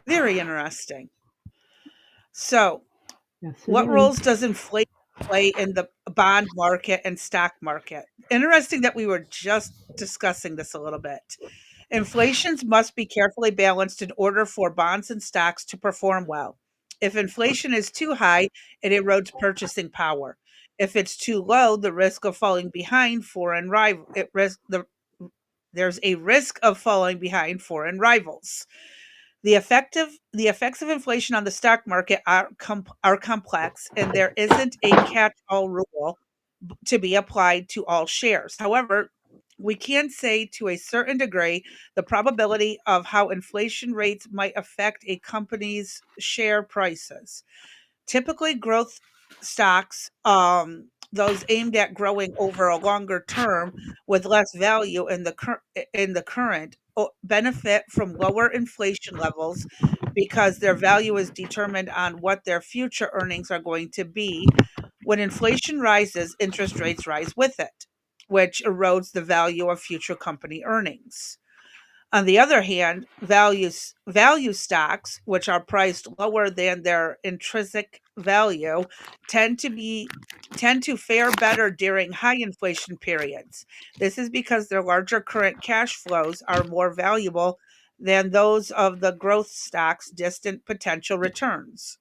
Very interesting. So, Yes, it what is. roles does inflation play in the bond market and stock market? Interesting that we were just discussing this a little bit. Inflations must be carefully balanced in order for bonds and stocks to perform well. If inflation is too high, it erodes purchasing power. If it's too low, the risk of falling behind foreign rival it risk the there's a risk of falling behind foreign rivals. The effects of inflation on the stock market are complex, and there isn't a catch-all rule to be applied to all shares. However, we can say to a certain degree the probability of how inflation rates might affect a company's share prices. Typically, growth stocks, those aimed at growing over a longer term with less value in the current, benefit from lower inflation levels because their value is determined on what their future earnings are going to be. When inflation rises, interest rates rise with it, which erodes the value of future company earnings. On the other hand, value stocks, which are priced lower than their intrinsic value, tend to be tend to fare better during high inflation periods. This is because their larger current cash flows are more valuable than those of the growth stocks' distant potential returns.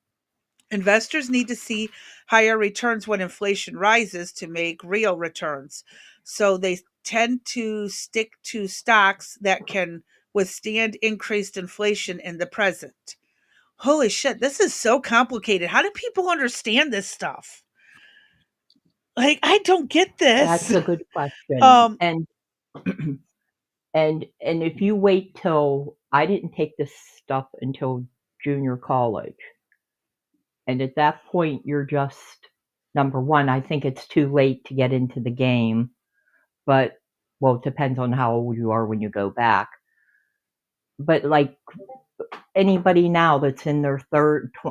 Investors need to see higher returns when inflation rises to make real returns. So they tend to stick to stocks that can withstand increased inflation in the present. Holy shit, this is so complicated. How do people understand this stuff? Like, I don't get That's this. a good question. Um, And if you wait till I didn't take this stuff until junior college. And at that point you're just number one, I think it's too late to get into the game, but well, it depends on how old you are when you go back. But like anybody now that's in their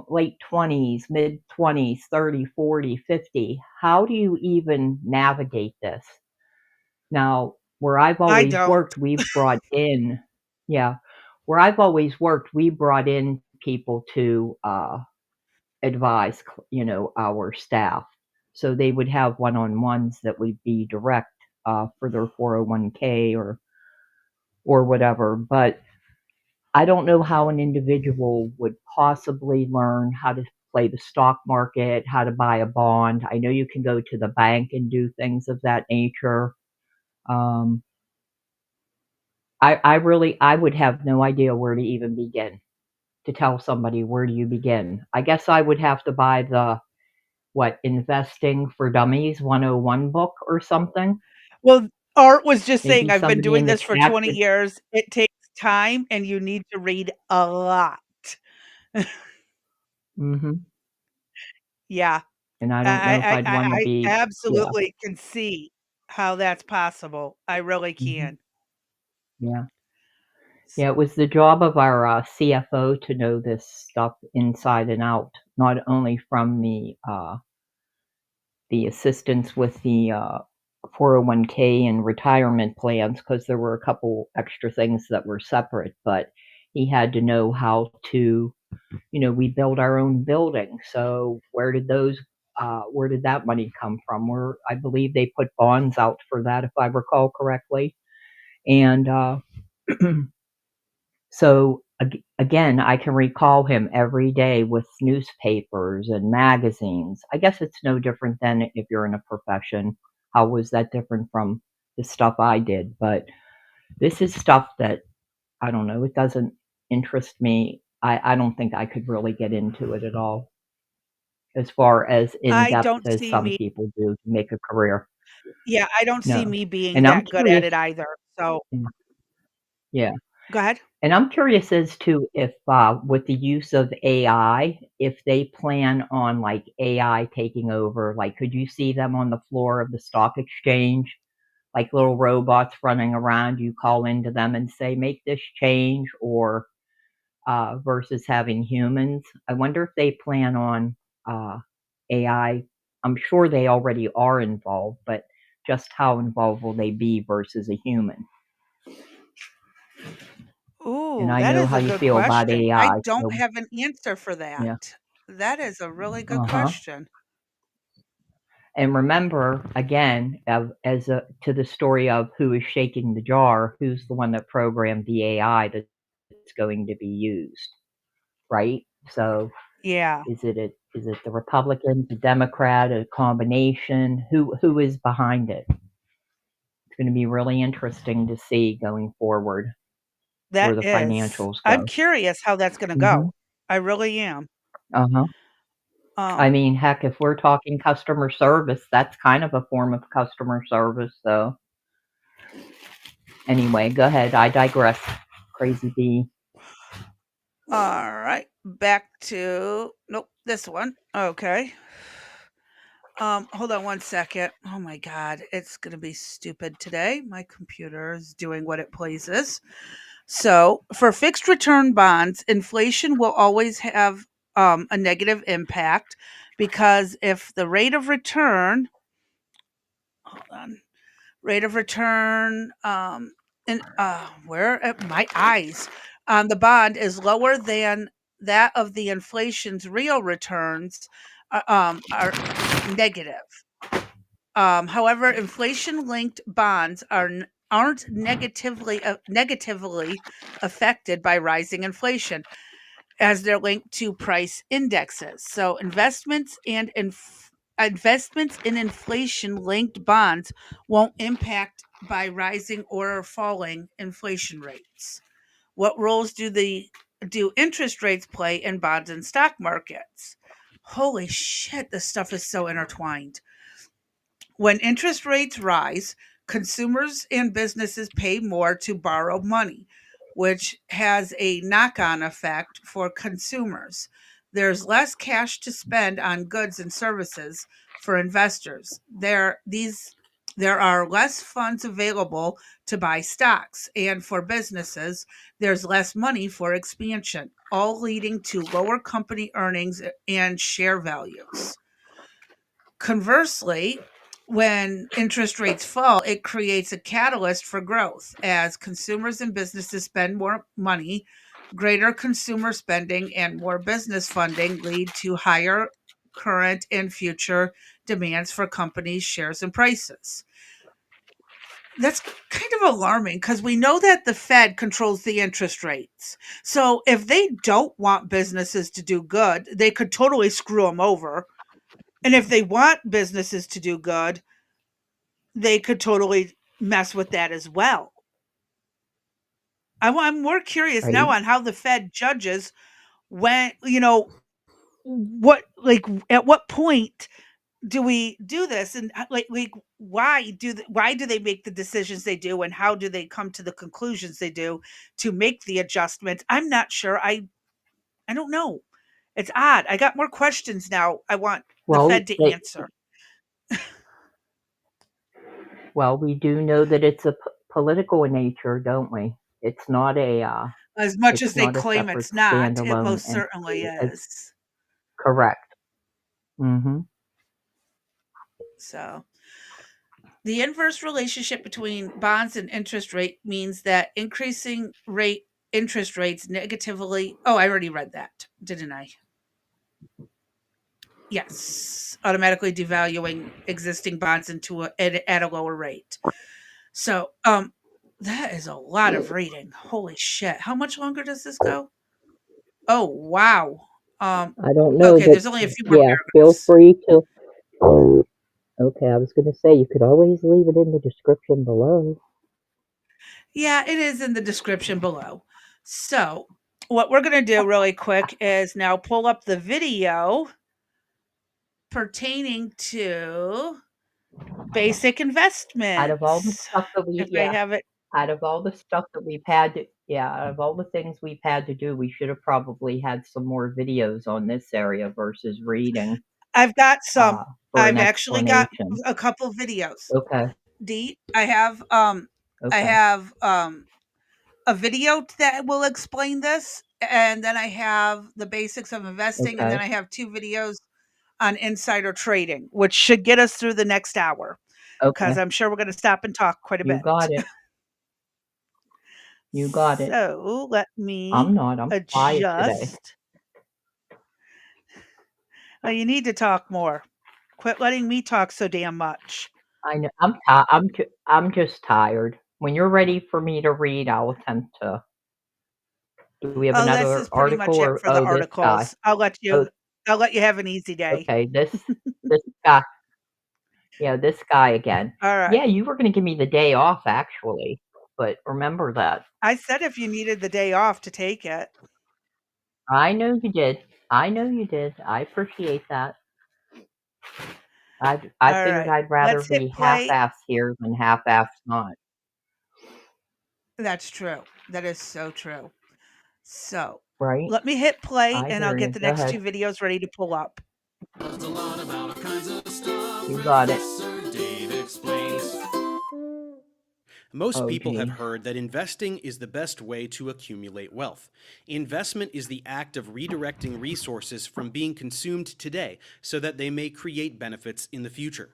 late 20s, mid 20s, 30, 40, 50, how do you even navigate this? Now, where I've I always don't. worked, we've brought in, yeah, where I've always worked, we brought in people to advise, our staff. So they would have one-on-ones that would be direct for their 401k or whatever. But I don't know how an individual would possibly learn how to play the stock market, how to buy a bond. I know you can go to the bank and do things of that nature. Um, I would have no idea where to even begin to tell somebody where do you begin. I guess I would have to buy the what Investing for Dummies 101 book or something. Well, Art was just saying, Maybe "I've been somebody doing in the this for chat 20 could. years. It takes time, and you need to read a lot." Mhm. Yeah. And I don't know if I I'd I want to I be. I Yeah. absolutely can see how that's possible. I really Mhm. can. Yeah. S Yeah, it was the job of our CFO to know this stuff inside and out, not only from the assistance with the 401k and retirement plans, because there were a couple extra things that were separate, but he had to know how to, we build our own building. So where did that money come from? Where I believe they put bonds out for that, if I recall correctly. And so again, I can recall him every day with newspapers and magazines. I guess it's no different than if you're in a profession. How was that different from the stuff I did? But this is stuff that I don't know. It doesn't interest me. I don't think I could really get into it at all, as far as in I depth don't as see some me people do to make a career. Yeah, I don't see No, me being and I'm that good at curious. it either. So Yeah. go ahead. And I'm curious as to if, with the use of AI, if they plan on like AI taking over, like could you see them on the floor of the stock exchange, like little robots running around, you call into them and say, make this change, or versus having humans? I wonder if they plan on AI. I'm sure they already are involved, but just how involved will they be versus a human? And Ooh, I that know is how a you good feel about question. I AI, don't so have an answer for yeah. that. That is a really good Uh-huh. question. And remember, again, as to the story of who is shaking the jar, who's the one that programmed the AI that's going to be used, right? So Yeah, is it the Republican, the Democrat, a combination? Who is behind it? It's going to be really interesting to see going forward that where the is. financials I'm go. curious how that's gonna Hmm. go. I really am. Uh-huh. I Um, mean, heck, if we're talking customer service, that's kind of a form of customer service. So anyway, go ahead. I digress. Crazy bee. alright, back to nope, this one. Okay. Hold on one second. Oh my god, it's gonna be stupid today. My computer is doing what it pleases. So, for fixed return bonds, inflation will always have a negative impact because if the rate of return, hold on, rate of return, and where are my eyes on the bond is lower than that of the inflation's real returns, are negative. However, inflation-linked bonds aren't negatively affected by rising inflation as they're linked to price indexes. So investments in inflation-linked bonds won't impact by rising or falling inflation rates. What roles do interest rates play in bonds and stock markets? Holy shit, this stuff is so intertwined. When interest rates rise, consumers and businesses pay more to borrow money, which has a knock on effect for consumers. There's less cash to spend on goods and services for investors. There are less funds available to buy stocks, and for businesses, there's less money for expansion, all leading to lower company earnings and share values. Conversely, when interest rates fall, it creates a catalyst for growth as consumers and businesses spend more money. Greater consumer spending and more business funding lead to higher current and future demands for companies' shares and prices. That's kind of alarming because we know that the Fed controls the interest rates. So if they don't want businesses to do good, they could totally screw them over. And if they want businesses to do good, they could totally mess with that as well. I'm more curious now right? on how the Fed judges when, what, like, at what point do we do this, and like why do they make the decisions they do, and how do they come to the conclusions they do to make the adjustments? I'm not sure. I don't know. It's odd. I got more questions now. I want the Well, Fed to they, answer. well, we do know that it's a political in nature, don't we? It's not a As much as it's they not a claim separate it's not, it standalone most certainly entity. As is. correct. Hmm. So the inverse relationship between bonds and interest rate means that increasing rate interest rates negatively. Oh, I already read that, didn't I? Yes, automatically devaluing existing bonds at a lower rate. So, that is a lot of reading. Holy shit! How much longer does this go? Oh wow. Um, I don't know, okay, but there's only a few more yeah, feel paragraphs. free to. Okay, I was going to say you could always leave it in the description below. Yeah, it is in the description below. So, what we're gonna do really quick is now pull up the video pertaining to basic Out of all the investments. stuff that If we, I yeah, have it, out of all the stuff that we've had to, yeah, out of all the things we've had to do, we should have probably had some more videos on this area versus reading I've got some. for an I've actually got explanation. a couple videos. Okay, D. I okay, have a video that will explain this, and then I have the basics of investing, and then okay, I have two videos on insider trading, which should get us through the next hour because okay. I'm sure we're going to stop and talk quite a You bit. got it. You got it. So let I'm me not. I'm quiet today. adjust. Oh, you need to talk more. Quit letting me talk so damn much. I know. I'm just tired. When you're ready for me to read, I'll attempt to. Do we have Oh, this is another pretty much article it or for the this guy? articles. Oh, I'll let you have an easy day. okay. This guy. Yeah, this guy again. All right. Yeah, you were going to give me the day off actually, but remember that. I said if you needed the day off to take it. I know you did. I know you did. I appreciate that. I All figured right. I'd rather Let's hit be play. half-ass here than half-ass not. That's true. That is so true. So Right? let me hit play I and I'll hear get you. the Go next two ahead. videos ready to pull up. Knows a lot about all kinds of stuff. You got it. Professor Dave explains. Most Oh, people have geez. heard that investing is the best way to accumulate wealth. Investment is the act of redirecting resources from being consumed today so that they may create benefits in the future.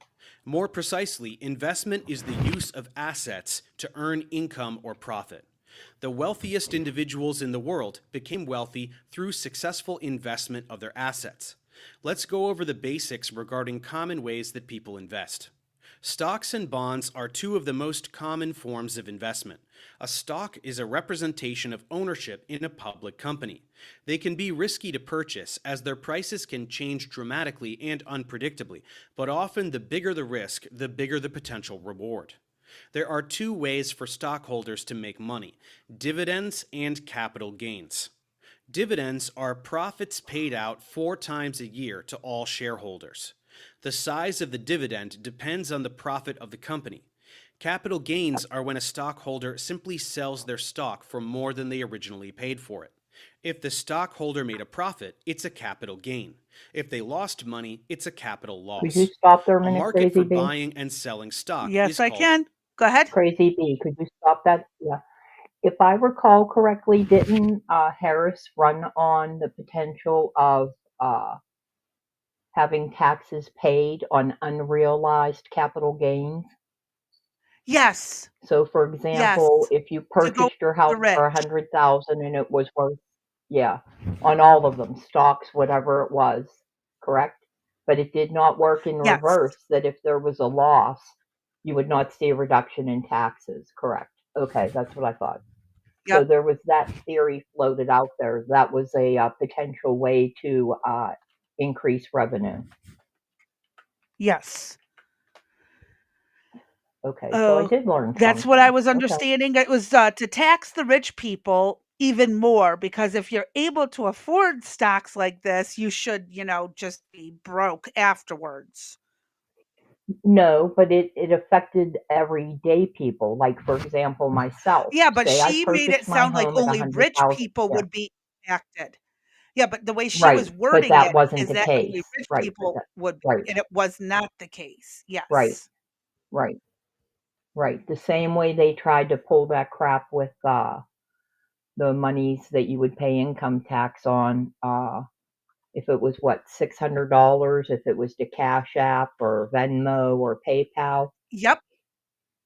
More precisely, investment is the use of assets to earn income or profit. The wealthiest individuals in the world became wealthy through successful investment of their assets. Let's go over the basics regarding common ways that people invest. Stocks and bonds are two of the most common forms of investment. A stock is a representation of ownership in a public company. They can be risky to purchase as their prices can change dramatically and unpredictably, but often the bigger the risk, the bigger the potential reward. There are two ways for stockholders to make money: dividends and capital gains. Dividends are profits paid out 4 times a year to all shareholders. The size of the dividend depends on the profit of the company. Capital gains are when a stockholder simply sells their stock for more than they originally paid for it. If the stockholder made a profit, it's a capital gain. If they lost money, it's a capital Could you loss. stop there a A minute, market Crazy for B? buying and selling stock Yes, is I called. can. Go ahead. Crazy B, could you stop that? Yeah. If I recall correctly, didn't Harris run on the potential of uh, having taxes paid on unrealized capital gains? Yes. So, for Yes. example, if you To go purchased your the house for rich. 100,000 and it was worth, yeah, on all of them, stocks, whatever it was, correct? But it did not work in Yes. reverse, that if there was a loss, you would not see a reduction in taxes. Correct. Okay, that's what I thought. So Yep. there was that theory floated out there. That was a potential way to increase revenue. Yes. Okay, so I did learn That's what I something. was Okay. understanding. It was to tax the rich people even more because if you're able to afford stocks like this, you should, just be broke afterwards. No, but it affected everyday people. Like, for example, myself. Yeah, but Say I she made it purchased my sound like home at a only hundred rich thousand. people Yeah, would be impacted. Yeah, but the way she was right. But wording that it wasn't is the that case. only rich Right. But people that, would be, right. and it was not the case. Right. Yes. Right. Right. The same way they tried to pull that crap with the monies that you would pay income tax on. If it was what, $600, if it was to Cash App or Venmo or PayPal, Yep.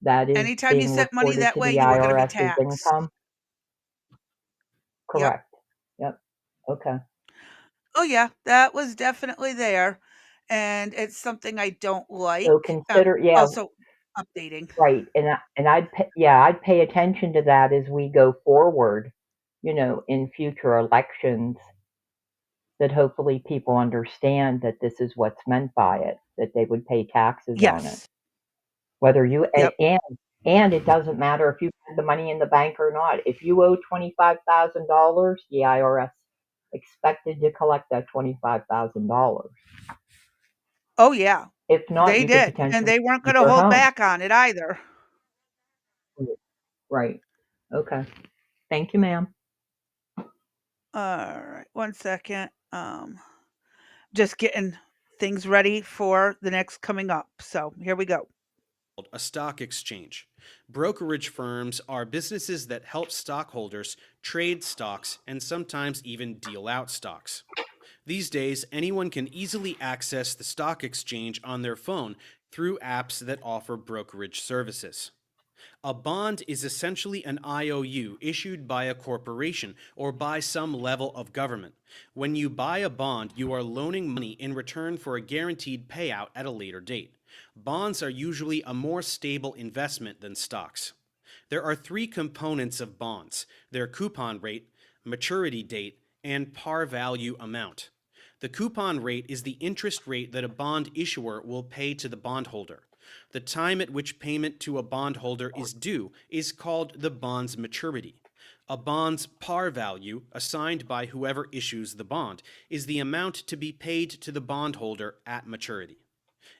that is Anytime you being sent money reported that to way, the you were going to be IRS as taxed. income. Yep. Correct. Yep. Okay. Oh, yeah, that was definitely there, and it's something I don't So like. consider, yeah, Also updating. right. And I'd pay attention to that as we go forward, in future elections, that hopefully people understand that this is what's meant by it, that they would pay taxes on it. Yes. Whether you Yep. and it doesn't matter if you have the money in the bank or not. If you owe $25,000, the IRS expected to collect that $25,000. Oh, yeah, If not, they you could did, and potentially they weren't lose gonna your hold home. back on it either. Right. Okay. Thank you, ma'am. Alright, 1 second. Just getting things ready for the next coming up, so here we go. A stock exchange. Brokerage firms are businesses that help stockholders trade stocks and sometimes even deal out stocks. These days, anyone can easily access the stock exchange on their phone through apps that offer brokerage services. A bond is essentially an IOU issued by a corporation or by some level of government. When you buy a bond, you are loaning money in return for a guaranteed payout at a later date. Bonds are usually a more stable investment than stocks. There are three components of bonds: their coupon rate, maturity date, and par value amount. The coupon rate is the interest rate that a bond issuer will pay to the bondholder. The time at which payment to a bondholder is due is called the bond's maturity. A bond's par value, assigned by whoever issues the bond, is the amount to be paid to the bondholder at maturity.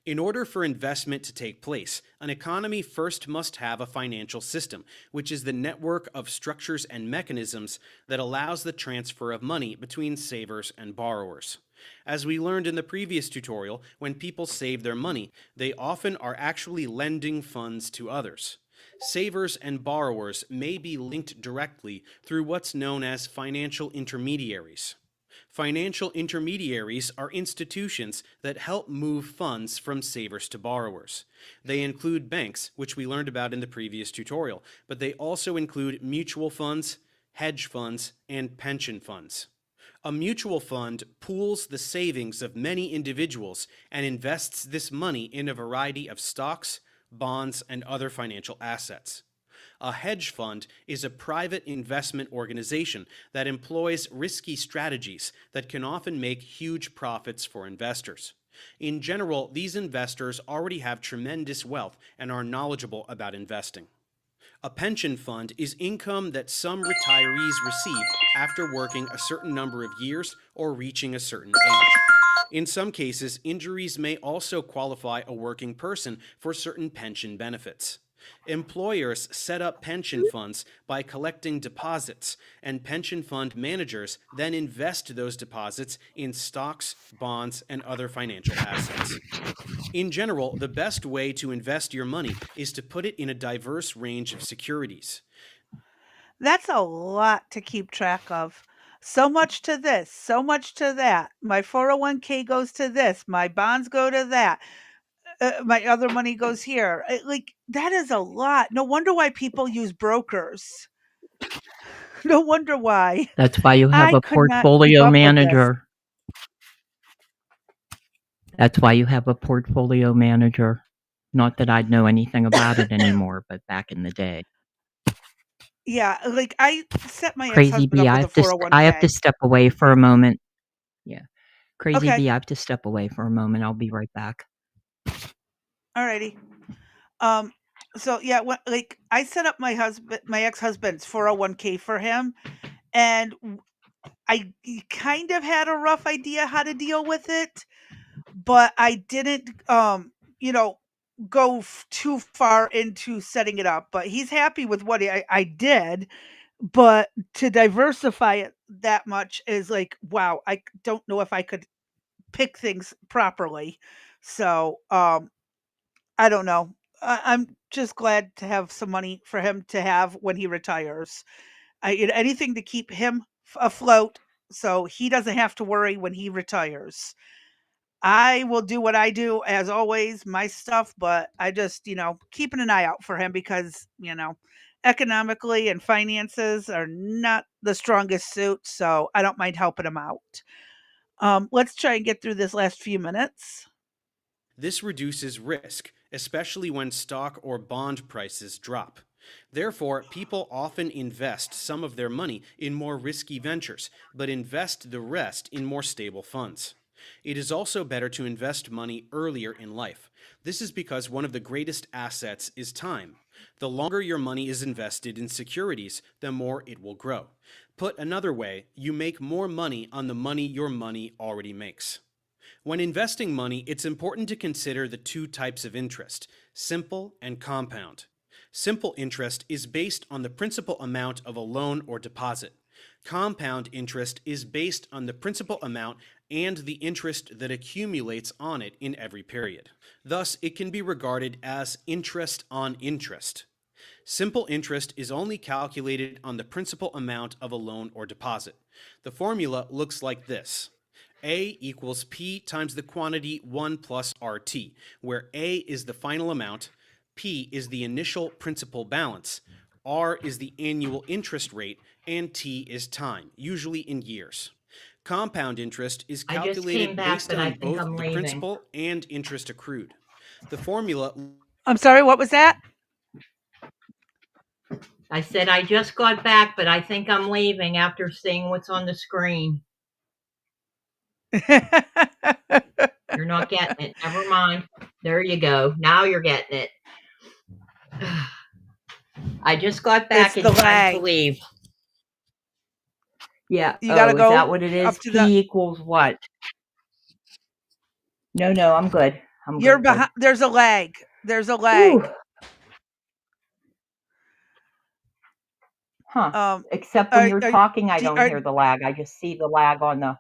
In order for investment to take place, an economy first must have a financial system, which is the network of structures and mechanisms that allows the transfer of money between savers and borrowers. As we learned in the previous tutorial, when people save their money, they often are actually lending funds to others. Savers and borrowers may be linked directly through what's known as financial intermediaries. Financial intermediaries are institutions that help move funds from savers to borrowers. They include banks, which we learned about in the previous tutorial, but they also include mutual funds, hedge funds, and pension funds. A mutual fund pools the savings of many individuals and invests this money in a variety of stocks, bonds, and other financial assets. A hedge fund is a private investment organization that employs risky strategies that can often make huge profits for investors. In general, these investors already have tremendous wealth and are knowledgeable about investing. A pension fund is income that some retirees receive after working a certain number of years or reaching a certain age. In some cases, injuries may also qualify a working person for certain pension benefits. Employers set up pension funds by collecting deposits, and pension fund managers then invest those deposits in stocks, bonds, and other financial assets. In general, the best way to invest your money is to put it in a diverse range of securities. That's a lot to keep track of. So much to this, so much to that. My 401k goes to this, my bonds go to that. My other money goes here. Like, that is a lot. No wonder why people use brokers. No wonder why. That's why you have I a could not keep portfolio up with this. manager. That's why you have a portfolio manager. Not that I'd know anything about it anymore, but back in the day. Yeah, like I set my Crazy ex-husband bee, up with a I have to 401k. step away for a moment. Yeah. Crazy Okay, bee, I have to step away for a moment. I'll be right back. alrighty. Um, so yeah, like I set up my ex-husband's 401k for him, and I kind of had a rough idea how to deal with it, but I didn't, you know, go too far into setting it up. But he's happy with what I did. But to diversify it that much is like, wow, don't know if I could pick things properly. So, I don't know. I'm just glad to have some money for him to have when he retires. Anything to keep him afloat so he doesn't have to worry when he retires. I will do what I do as always, my stuff, but I just, keeping an eye out for him because, economically and finances are not the strongest suit, so I don't mind helping him out. Let's try and get through this last few minutes. This reduces risk, especially when stock or bond prices drop. Therefore, people often invest some of their money in more risky ventures, but invest the rest in more stable funds. It is also better to invest money earlier in life. This is because one of the greatest assets is time. The longer your money is invested in securities, the more it will grow. Put another way, you make more money on the money your money already makes. When investing money, it's important to consider the two types of interest, simple and compound. Simple interest is based on the principal amount of a loan or deposit. Compound interest is based on the principal amount and the interest that accumulates on it in every period. Thus, it can be regarded as interest on interest. Simple interest is only calculated on the principal amount of a loan or deposit. The formula looks like this. A equals P times the quantity 1 plus RT, where A is the final amount, P is the initial principal balance, R is the annual interest rate, and T is time, usually in years. Compound interest is I just came calculated back, based but I on think both I'm the leaving. principal and interest accrued. The formula I'm sorry, what was that? I said I just got back, but I think I'm leaving after seeing what's on the screen. You're not getting it. Never mind. There you go. Now you're getting it. I just got It's back in the time to lag. leave. Yeah. You got to Oh, is that go what it up is? to the P equals what? No, I'm good. I'm you're good. behind. There's a lag. There's a Whew. lag. Huh. Um, Except when are, you're are, talking, I do, don't are, hear the lag. I just see the lag on the.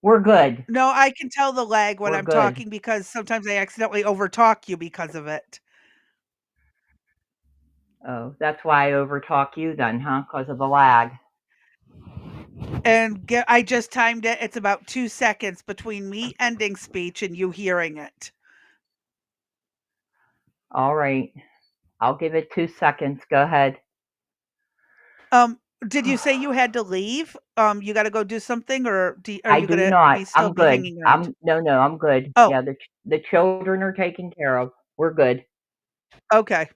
We're good. no, I can tell the lag when We're I'm good. talking because sometimes I accidentally overtalk you because of it. Oh, that's why I overtalk you then, huh? Because of the lag. And I just timed it. It's about 2 seconds between me ending speech and you hearing it. All right. I'll give it 2 seconds. Go ahead. Um, did you say you had to leave? You got to go do something, or are I you do gonna not. be still I'm be good. hanging around? No, I'm good. Oh, Yeah, the children are taken care of. We're good. okay.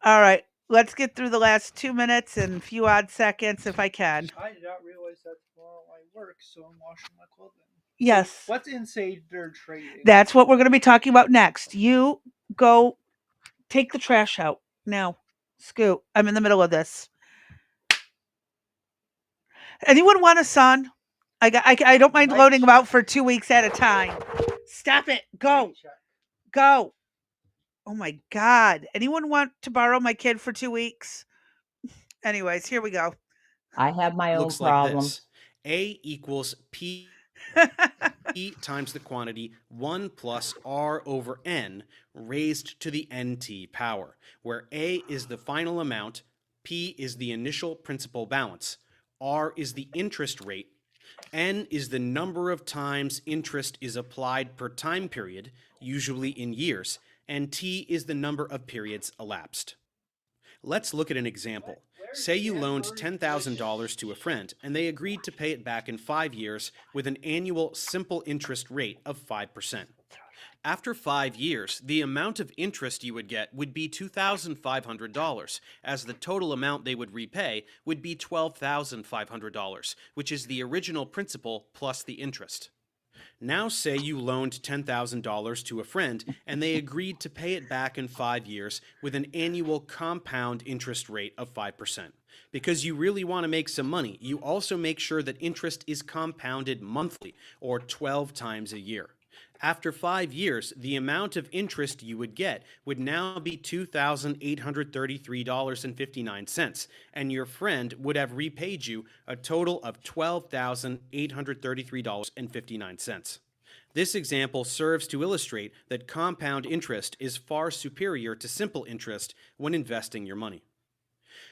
All right. Let's get through the last 2 minutes and few odd seconds if I can. I did not realize that tomorrow I work, so I'm washing my clothing. Yes. So what's insider trading? That's what we're going to be talking about next. You go take the trash out now. Scoot. I'm in the middle of this. Anyone want a son? I don't mind Mic loading them out check. for 2 weeks at a time. Stop it. Go. Mic check. Go. Oh my god. Anyone want to borrow my kid for 2 weeks? Anyways, here we go. I have my own looks like problems. this. A equals P times the quantity 1 plus R over N raised to the NT power, where A is the final amount, P is the initial principal balance, R is the interest rate, N is the number of times interest is applied per time period, usually in years, and T is the number of periods elapsed. Let's look at an example. Say you loaned $10,000 to a friend and they agreed to pay it back in 5 years with an annual simple interest rate of 5%. After 5 years, the amount of interest you would get would be $2,500, as the total amount they would repay would be $12,500, which is the original principal plus the interest. Now say you loaned $10,000 to a friend and they agreed to pay it back in 5 years with an annual compound interest rate of 5%. Because you really want to make some money, you also make sure that interest is compounded monthly or 12 times a year. After 5 years, the amount of interest you would get would now be $2,833.59, and your friend would have repaid you a total of $12,833.59. This example serves to illustrate that compound interest is far superior to simple interest when investing your money.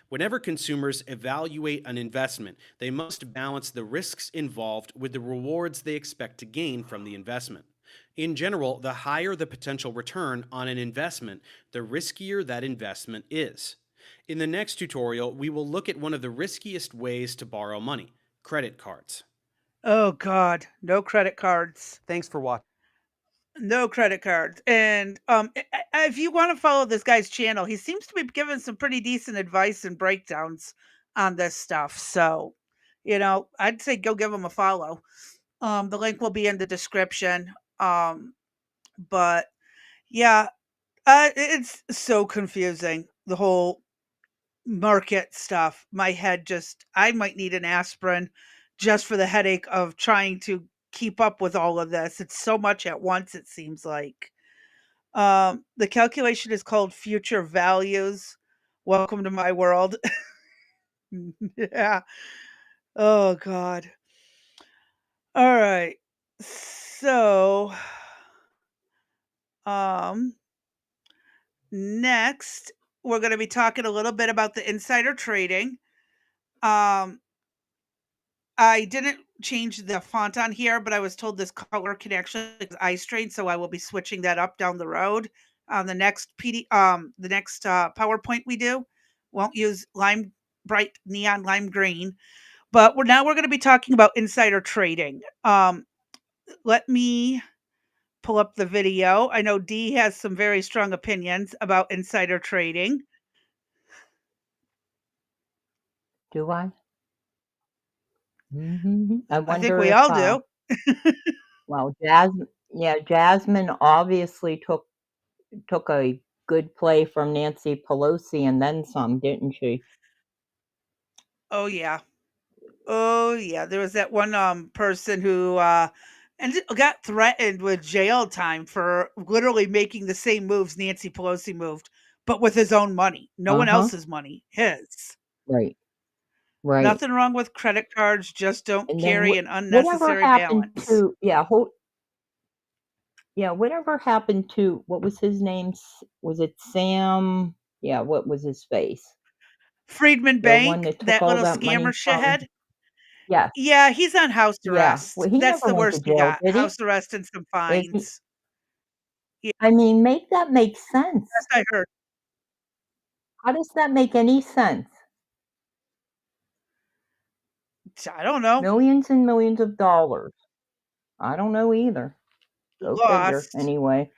Whenever consumers evaluate an investment, they must balance the risks involved with the rewards they expect to gain from the investment. In general, the higher the potential return on an investment, the riskier that investment is. In the next tutorial, we will look at one of the riskiest ways to borrow money, credit cards. Oh God, no credit cards. Thanks for watching. No credit cards. And if you want to follow this guy's channel, he seems to be giving some pretty decent advice and breakdowns on this stuff. So, I'd say go give him a follow. The link will be in the description. But yeah, it's so confusing, the whole market stuff. My head I might need an aspirin just for the headache of trying to keep up with all of this. It's so much at once, it seems like. The calculation is called future values. Welcome to my world. Yeah. Oh God. All right. So, next we're going to be talking a little bit about the insider trading. I didn't change the font on here, but I was told this color can actually eye strain, so I will be switching that up down the road on the next PowerPoint we do. Won't use bright neon lime green, but we're going to be talking about insider trading. Let me pull up the video. I know Dee has some very strong opinions about insider trading. Do I? I I think wonder we if, all do. well, Jasmine obviously took a good play from Nancy Pelosi and then some, didn't she? Oh yeah. Oh yeah. There was that one person who and got threatened with jail time for literally making the same moves Nancy Pelosi moved, but with his own money. No one else's money. His. Right. Right. Nothing wrong with credit cards, just don't And then carry an whatever unnecessary happened balance. to whatever happened to, what was his name? Was it Sam? Yeah, what was his face? Friedman The one Bank, that took that all little that money scammer from. shithead. Yes. Yeah, he's on house Yeah. arrest. Well, he That's never the went to worst he jail, got. did he? House arrest and some fines. Yeah, I mean, make that make sense. that's I heard. How does that make any sense? I don't know. Millions and millions of dollars. I don't know either. Go figure. Lost. Anyway.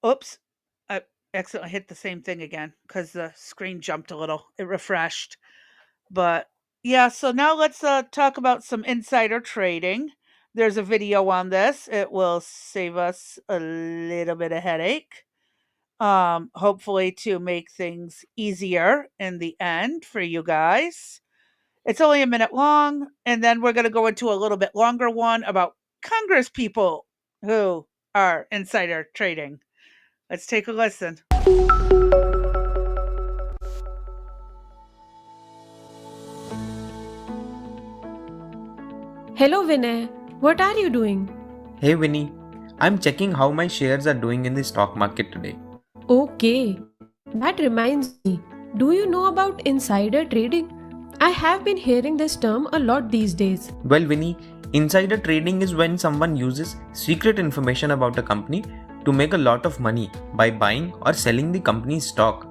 Oops. I accidentally hit the same thing again because the screen jumped a little. It refreshed. But yeah, so now let's talk about some insider trading. There's a video on this. It will save us a little bit of headache. Hopefully to make things easier in the end for you guys. It's only a minute long, and then we're going to go into a little bit longer one about Congress people who are insider trading. Let's take a listen. Hello Vinay, what are you doing? Hey Winnie, I'm checking how my shares are doing in the stock market today. Okay, that reminds me, do you know about insider trading? I have been hearing this term a lot these days. Well Winnie, insider trading is when someone uses secret information about a company to make a lot of money by buying or selling the company's stock.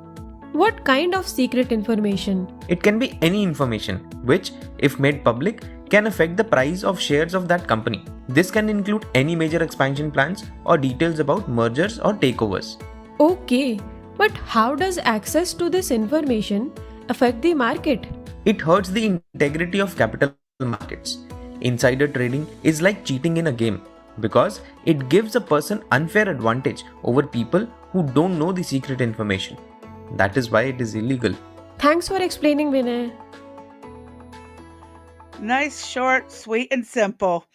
What kind of secret information? It can be any information which, if made public, can affect the price of shares of that company. This can include any major expansion plans or details about mergers or takeovers. Okay, but how does access to this information affect the market? It hurts the integrity of capital markets. Insider trading is like cheating in a game because it gives a person unfair advantage over people who don't know the secret information. That is why it is illegal. Thanks for explaining, Vinay. Nice, short, sweet, and simple.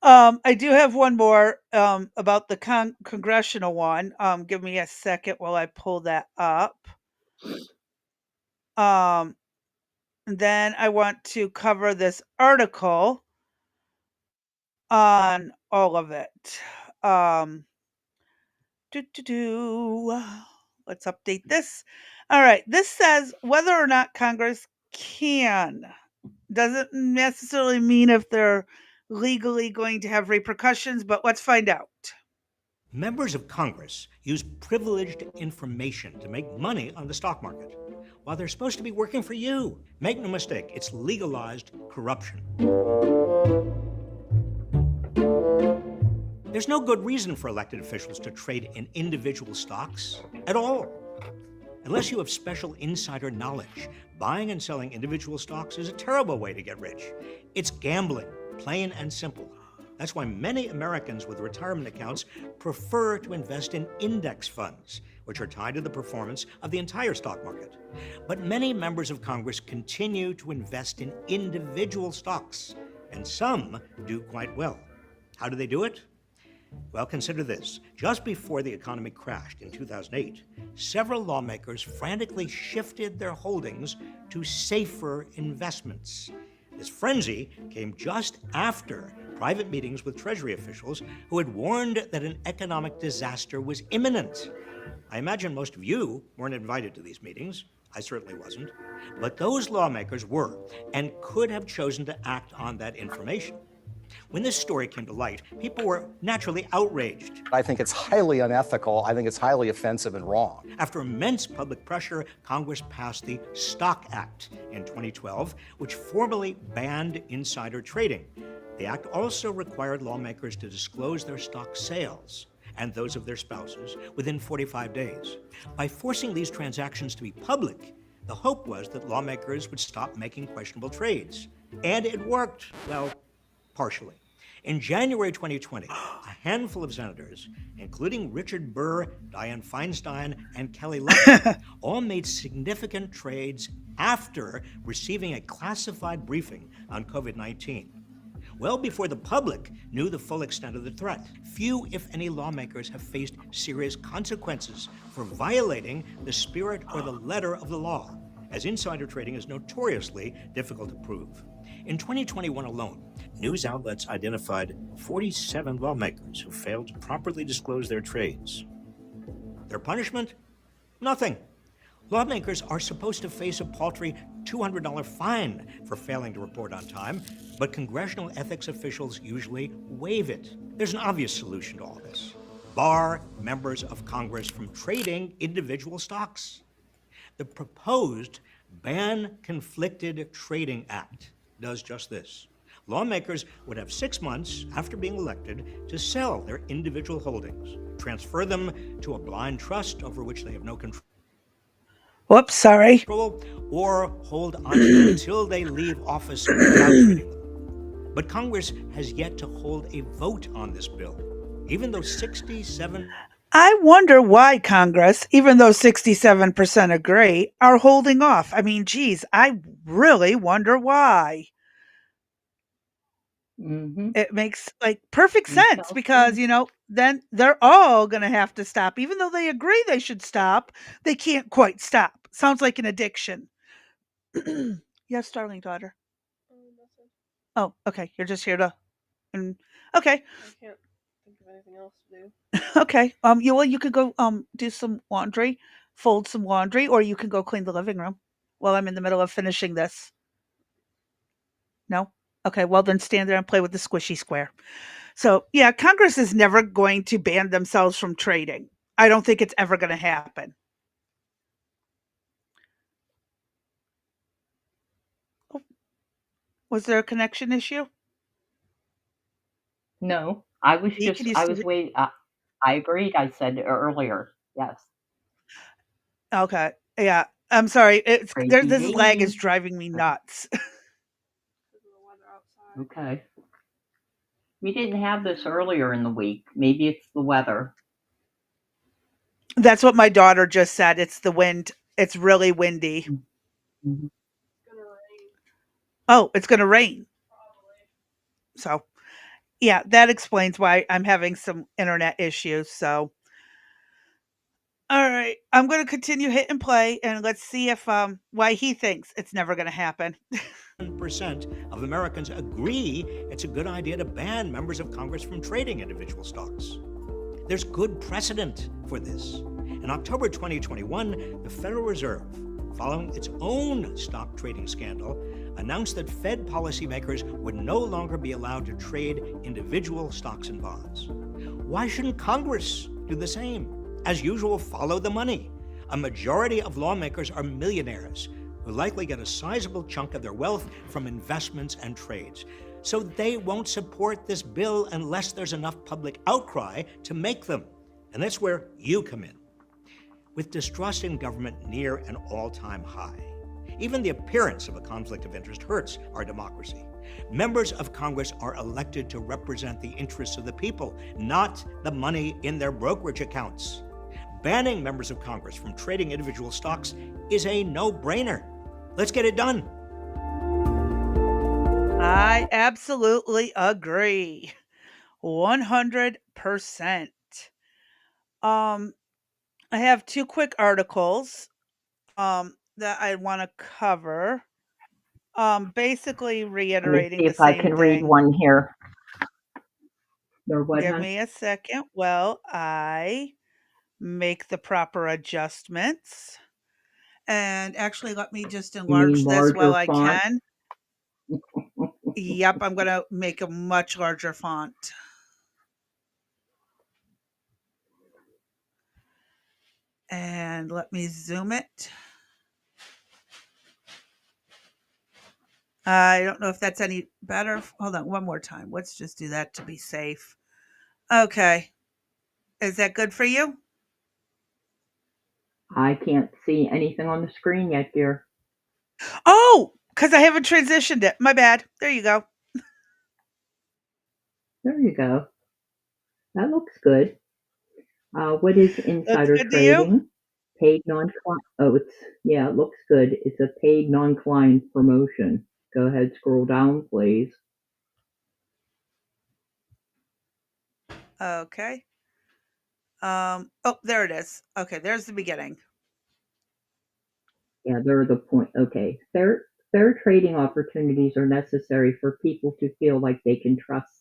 I do have one more about the congressional one. Give me a second while I pull that up. Um, and then I want to cover this article on all of it. Um, Let's update this. All right. This says whether or not Congress can. Doesn't necessarily mean if they're legally going to have repercussions, but let's find out. Members of Congress use privileged information to make money on the stock market while they're supposed to be working for you. Make no mistake, it's legalized corruption. There's no good reason for elected officials to trade in individual stocks at all. Unless you have special insider knowledge, buying and selling individual stocks is a terrible way to get rich. It's gambling, plain and simple. That's why many Americans with retirement accounts prefer to invest in index funds, which are tied to the performance of the entire stock market. But many members of Congress continue to invest in individual stocks, and some do quite well. How do they do it? Well, consider this. Just before the economy crashed in 2008, several lawmakers frantically shifted their holdings to safer investments. This frenzy came just after private meetings with Treasury officials who had warned that an economic disaster was imminent. I imagine most of you weren't invited to these meetings. I certainly wasn't. But those lawmakers were and could have chosen to act on that information. When this story came to light, people were naturally outraged. I think it's highly unethical. I think it's highly offensive and wrong. After immense public pressure, Congress passed the Stock Act in 2012, which formally banned insider trading. The act also required lawmakers to disclose their stock sales and those of their spouses within 45 days. By forcing these transactions to be public, the hope was that lawmakers would stop making questionable trades. And it worked, well, partially. In January 2020, a handful of senators, including Richard Burr, Dianne Feinstein, and Kelly Loeffler, all made significant trades after receiving a classified briefing on COVID-19. Well before the public knew the full extent of the threat. Few, if any, lawmakers have faced serious consequences for violating the spirit or the letter of the law, as insider trading is notoriously difficult to prove. In 2021 alone, news outlets identified 47 lawmakers who failed to properly disclose their trades. Their punishment? Nothing. Lawmakers are supposed to face a paltry $200 fine for failing to report on time, but congressional ethics officials usually waive it. There's an obvious solution to all this. Bar members of Congress from trading individual stocks. The proposed Ban Conflicted Trading Act does just this. Lawmakers would have 6 months after being elected to sell their individual holdings, transfer them to a blind trust over which they have no control, Whoops, sorry. or hold on to them until they leave office without trading them. But Congress has yet to hold a vote on this bill, even though 67... I wonder why Congress, even though 67% agree, are holding off. I mean, geez, I really wonder why. It makes like perfect sense because, then they're all going to have to stop. Even though they agree they should stop, they can't quite stop. Sounds like an addiction. Yes, darling daughter. Oh, okay. You're just here to. Okay. I can't think of anything else to do. Okay. You could go do some laundry, fold some laundry, or you can go clean the living room while I'm in the middle of finishing this. No? Okay, well then stand there and play with the squishy square. So, yeah, Congress is never going to ban themselves from trading. I don't think it's ever going to happen. Oh. Was there a connection issue? No, I was He can just, you I see was wait. I agreed. I said earlier. Yes, Okay. Yeah. I'm sorry. It's there crazy this lag is Jamie. driving me nuts. Because of the weather outside. Okay. We didn't have this earlier in the week. Maybe it's the weather. That's what my daughter just said. It's the wind. It's really windy. Mhm. It's gonna rain. Oh, it's going to rain. Probably. So, yeah, that explains why I'm having some internet issues. So, all right, I'm going to continue hit and play and let's see if why he thinks it's never going to happen. Percent of Americans agree it's a good idea to ban members of Congress from trading individual stocks. There's good precedent for this. In October 2021, the Federal Reserve, following its own stock trading scandal, announced that Fed policymakers would no longer be allowed to trade individual stocks and bonds. Why shouldn't Congress do the same? As usual, follow the money. A majority of lawmakers are millionaires who likely get a sizable chunk of their wealth from investments and trades. So they won't support this bill unless there's enough public outcry to make them. And that's where you come in. With distrust in government near an all-time high, even the appearance of a conflict of interest hurts our democracy. Members of Congress are elected to represent the interests of the people, not the money in their brokerage accounts. Banning members of Congress from trading individual stocks is a no-brainer. Let's get it done. I absolutely agree. 100%. Um I have two quick articles that I want to cover. Basically Let me reiterating see the if I same can read thing. one here. Or what, Give huh? me a second while I make the proper adjustments. And actually, let me just You mean enlarge this while larger I font? can. Yep, I'm going to make a much larger font. And let me zoom it. I don't know if that's any better. Hold on one more time. Let's just do that to be safe. Okay. Is that good for you? I can't see anything on the screen yet, dear. Oh, because I haven't transitioned it. My bad. There you go. There you go. That looks good. What is Looks insider good to you? trading? Paid non-client. Oh, yeah, it looks good. It's a paid non-client promotion. Go ahead, scroll down, please. Okay. Oh, there it is. Okay, there's the beginning. Yeah, they're the point. Okay, fair trading opportunities are necessary for people to feel like they can trust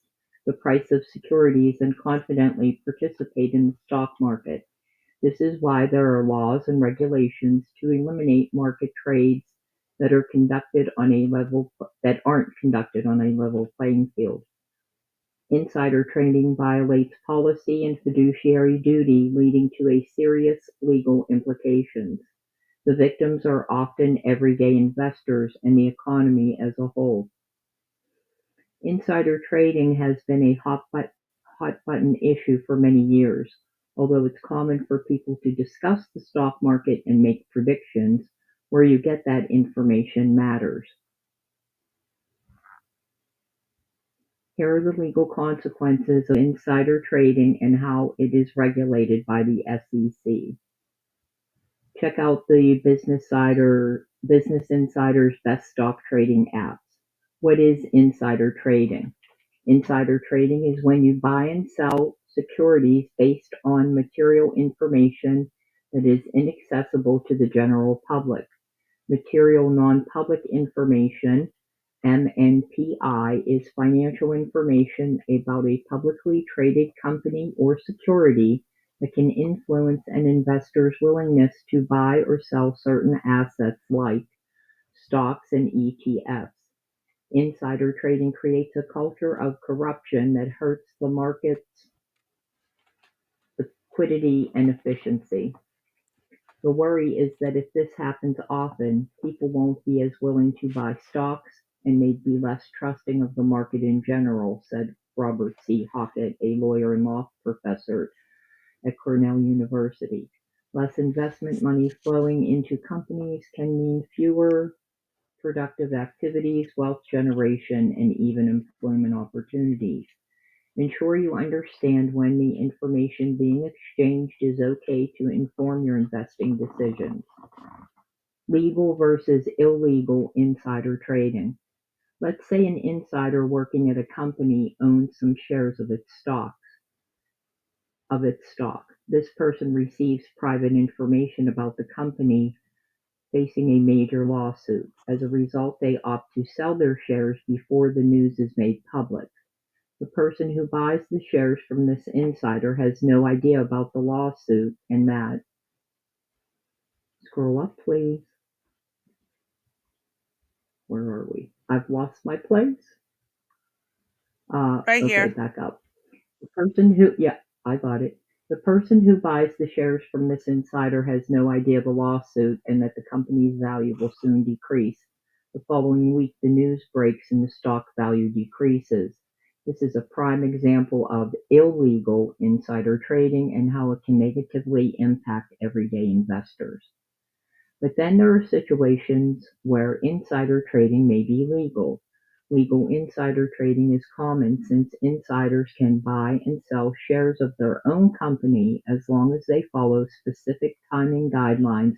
the price of securities and confidently participate in the stock market. This is why there are laws and regulations to eliminate market trades that are conducted on a level that aren't conducted on a level playing field. Insider trading violates policy and fiduciary duty, leading to a serious legal implications. The victims are often everyday investors and the economy as a whole. Insider trading has been a hot-button issue for many years. Although it's common for people to discuss the stock market and make predictions, where you get that information matters. Here are the legal consequences of insider trading and how it is regulated by the SEC. Check out the Business Insider's best stock trading apps. What is insider trading? Insider trading is when you buy and sell securities based on material information that is inaccessible to the general public. Material non-public information, MNPI, is financial information about a publicly traded company or security that can influence an investor's willingness to buy or sell certain assets like stocks and ETFs. Insider trading creates a culture of corruption that hurts the market's liquidity and efficiency. The worry is that if this happens often, people won't be as willing to buy stocks, and made me less trusting of the market in general, said Robert C. Hockett, a lawyer and law professor at Cornell University. Less investment money flowing into companies can mean fewer productive activities, wealth generation, and even employment opportunities. Ensure you understand when the information being exchanged is okay to inform your investing decisions. Legal versus illegal insider trading. Let's say an insider working at a company owns some shares of its stock. This person receives private information about the company facing a major lawsuit. As a result, they opt to sell their shares before the news is made public. The person who buys the shares from this insider has no idea about the lawsuit and that. Scroll up, please. Where are we? I've lost my place. Right Okay, here. back up. The person who, yeah, I got it. The person who buys the shares from this insider has no idea of the lawsuit and that the company's value will soon decrease. The following week, the news breaks and the stock value decreases. This is a prime example of illegal insider trading and how it can negatively impact everyday investors. But then there are situations where insider trading may be legal. Legal insider trading is common since insiders can buy and sell shares of their own company as long as they follow specific timing guidelines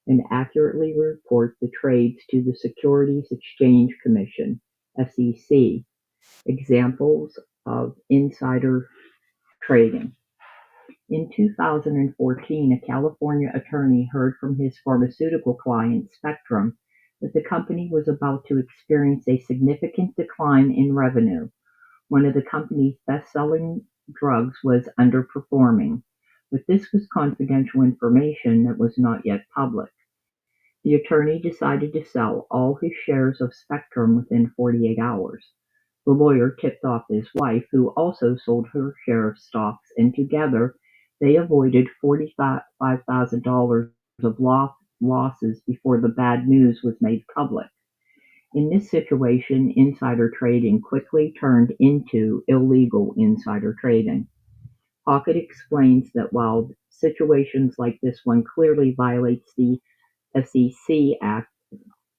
and accurately report the trades to the Securities Exchange Commission, SEC. Examples of insider trading. In 2014, a California attorney heard from his pharmaceutical client, Spectrum, that the company was about to experience a significant decline in revenue. One of the company's best-selling drugs was underperforming, but this was confidential information that was not yet public. The attorney decided to sell all his shares of Spectrum within 48 hours. The lawyer tipped off his wife, who also sold her share of stocks, and together they avoided $45,000 of losses before the bad news was made public. In this situation, insider trading quickly turned into illegal insider trading. Hockett explains that while situations like this one clearly violates the SEC Act,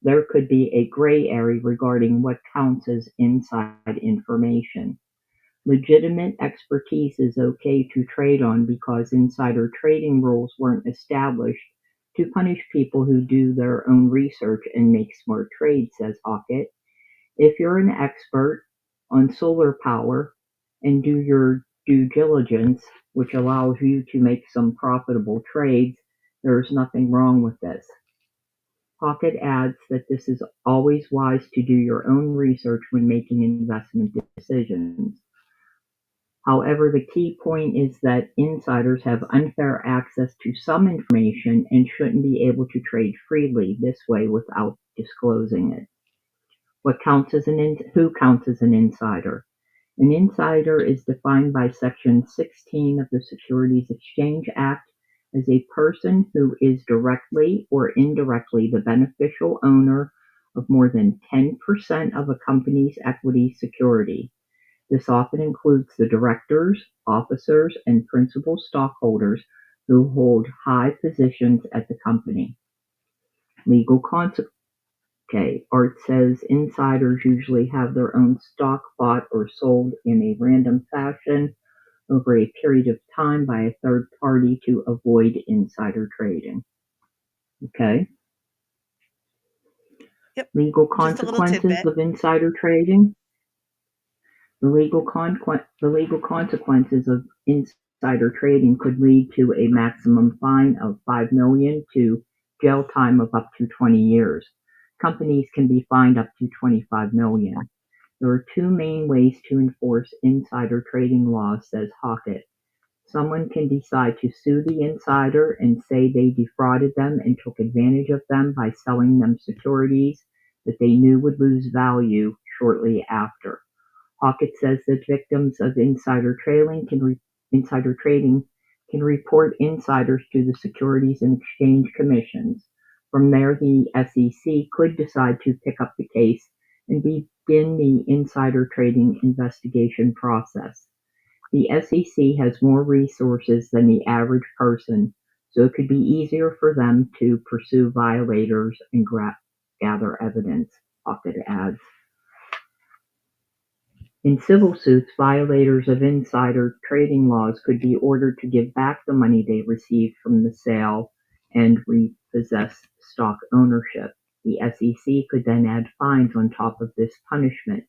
there could be a gray area regarding what counts as inside information. Legitimate expertise is okay to trade on because insider trading rules weren't established to punish people who do their own research and make smart trades, says Hockett. If you're an expert on solar power and do your due diligence, which allows you to make some profitable trades, there's nothing wrong with this. Hockett adds that this is always wise to do your own research when making investment decisions. However, the key point is that insiders have unfair access to some information and shouldn't be able to trade freely this way without disclosing it. Who counts as an insider? An insider is defined by Section 16 of the Securities Exchange Act as a person who is directly or indirectly the beneficial owner of more than 10% of a company's equity security. This often includes the directors, officers, and principal stockholders who hold high positions at the company. Legal consequences. Okay, Art says insiders usually have their own stock bought or sold in a random fashion over a period of time by a third party to avoid insider trading. Okay. Yep. Legal Just a little consequences tidbit. of insider trading. The legal consequences of insider trading could lead to a maximum fine of $5 million to jail time of up to 20 years. Companies can be fined up to $25 million. There are two main ways to enforce insider trading laws, says Hockett. Someone can decide to sue the insider and say they defrauded them and took advantage of them by selling them securities that they knew would lose value shortly after. Hockett says that victims of insider trading can report insiders to the Securities and Exchange Commissions. From there, the SEC could decide to pick up the case and begin the insider trading investigation process. The SEC has more resources than the average person, so it could be easier for them to pursue violators and gather evidence, Bucket adds. In civil suits, violators of insider trading laws could be ordered to give back the money they received from the sale and repossess stock ownership. The SEC could then add fines on top of this punishment.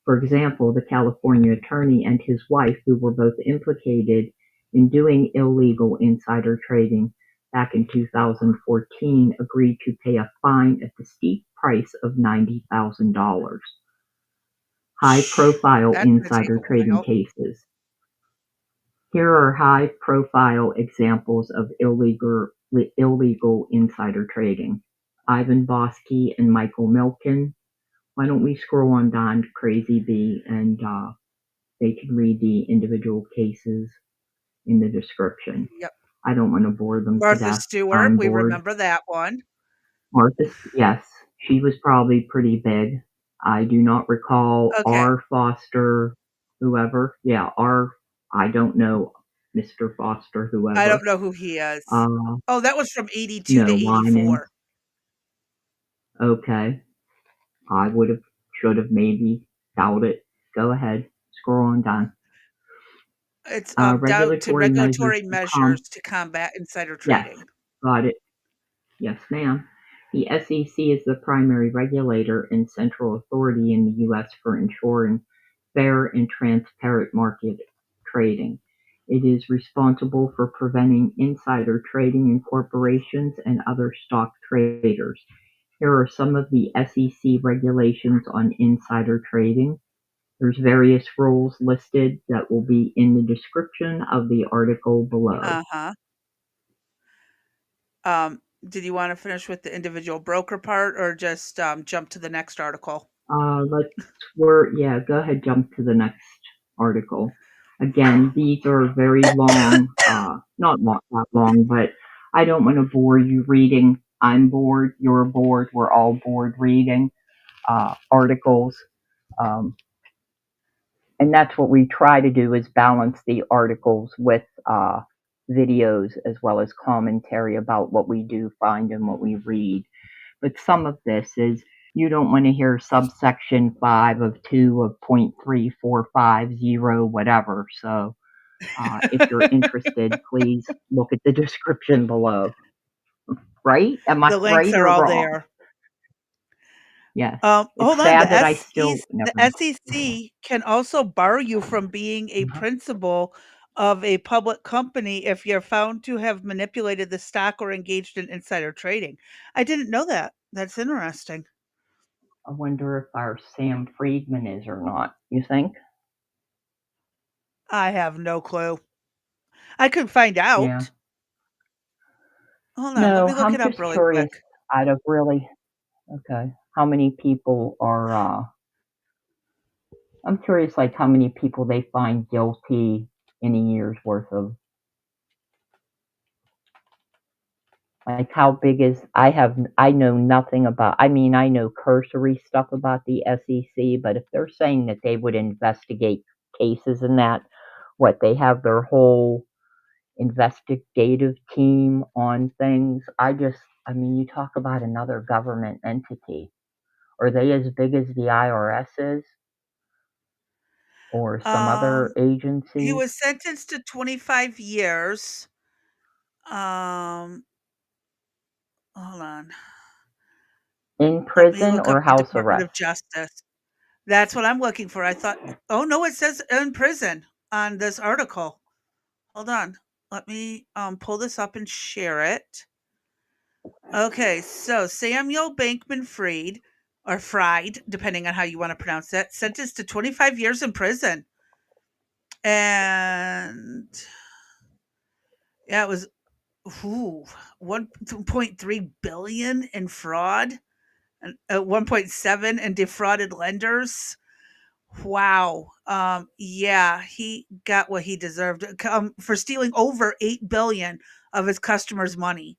For example, the California attorney and his wife, who were both implicated in doing illegal insider trading back in 2014, agreed to pay a fine at the steep price of $90,000. High-profile That's gonna take insider a trading while. cases. Here are high-profile examples of illegal insider trading. Ivan Bosky and Michael Milken. Why don't we scroll on down to Crazy Bee, and they can read the individual cases in the description. Yep. I don't want to bore them to Martha death. Stewart, I'm we bored. remember that one. Yes, she was probably pretty big. I do not recall Okay. R. Foster, whoever. Yeah, I don't know Mr. Foster, I whoever. don't know who he is. Uh, Oh, that was from 82 to no, Winans. 84. Okay. I should have, maybe, doubt it. Go ahead. Scroll on down. It's down to Regulatory measures regulatory to measures to combat insider Yes, trading. got it. Yes, ma'am. The SEC is the primary regulator and central authority in the U.S. for ensuring fair and transparent market trading. It is responsible for preventing insider trading in corporations and other stock traders. Here are some of the SEC regulations on insider trading. There's various rules listed that will be in the description of the article below. Uh-huh. Did you want to finish with the individual broker part or just jump to the next article? Go ahead, jump to the next article. Again, these are very long, not that long, but I don't want to bore you reading. I'm bored, you're bored, we're all bored reading articles. And that's what we try to do, is balance the articles with videos as well as commentary about what we do find and what we read. But some of this is, you don't want to hear subsection 5 of 2 of 0.3450 whatever. So if you're interested, please look at the description below. Right? Am I The links right are or all wrong? there. Yes. It's Hold on. sad that I still The never. SEC can also bar you from being a principal of a public company if you're found to have manipulated the stock or engaged in insider trading. I didn't know that. That's interesting. I wonder if our Sam Friedman is or not. You think? I have no clue. I could find Yeah. out. Hold on. Let No, me look I'm it up just really curious quick. out of really, okay, how many people are, I'm curious, like, how many people they find guilty in a year's worth of, like, how big is, I know nothing about, I mean, I know cursory stuff about the SEC, but if they're saying that they would investigate cases and that, what, they have their whole investigative team on things. I mean, you talk about another government entity. Are they as big as the IRS is or some other He agency? was sentenced to 25 years. Um, hold on. In Let me prison look up or the house Department of arrest? Justice. That's what I'm looking for. I thought, oh no, it says in prison on this article. Hold on. Let me pull this up and share it. Okay, so Samuel Bankman Fried, or Fried, depending on how you want to pronounce it, sentenced to 25 years in prison. And yeah, it was 1.3 billion in fraud and 1.7 in defrauded lenders. Wow. Yeah, he got what he deserved for stealing over 8 billion of his customers' money.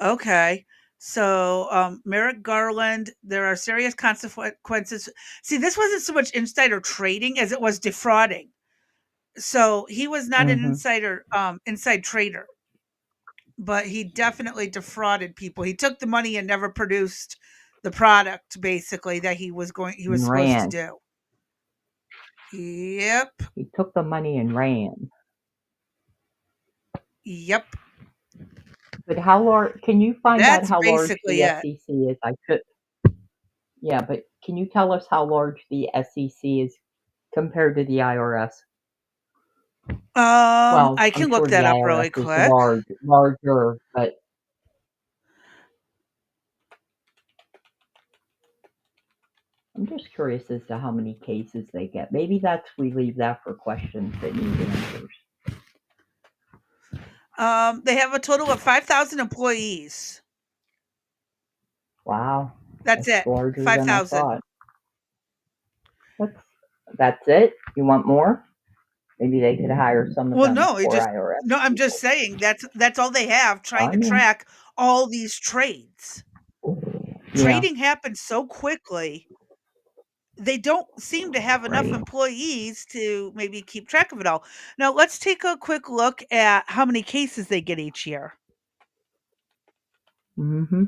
Okay. So, Merrick Garland, there are serious consequences. See, this wasn't so much insider trading as it was defrauding. So he was not an inside trader, but he definitely defrauded people. He took the money and never produced the product, basically, that he was And supposed to ran. do. Yep. He took the money and ran. Yep. But how large? Can you find out That's how large basically the it. SEC is? I could. Yeah, but can you tell us how large the SEC is compared to the IRS? Well, I I'm can look sure the that up IRS really is quick. larger, but I'm just curious as to how many cases they get. Maybe we leave that for questions that need answers. They have a total of 5,000 employees. Wow, That's it. larger than I 5,000. thought. That's it? You want more? Maybe they could hire some of Well, them no, for IRS. no, I'm just people. saying that's all they have, trying I to know. track all these trades. Yeah, Trading happens so quickly. They don't seem to have enough right. employees to maybe keep track of it all. Now, let's take a quick look at how many cases they get each year. Mm-hmm.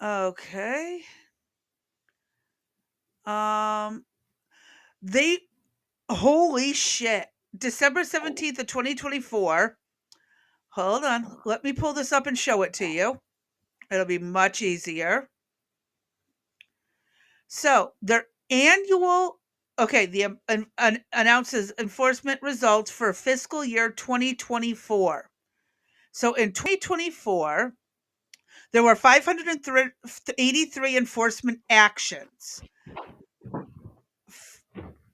Okay. They holy shit. December 17th of 2024. Hold on. Let me pull this up and show it to you. It'll be much easier. So, their annual the announces enforcement results for fiscal year 2024. So in 2024, there were 583 enforcement actions.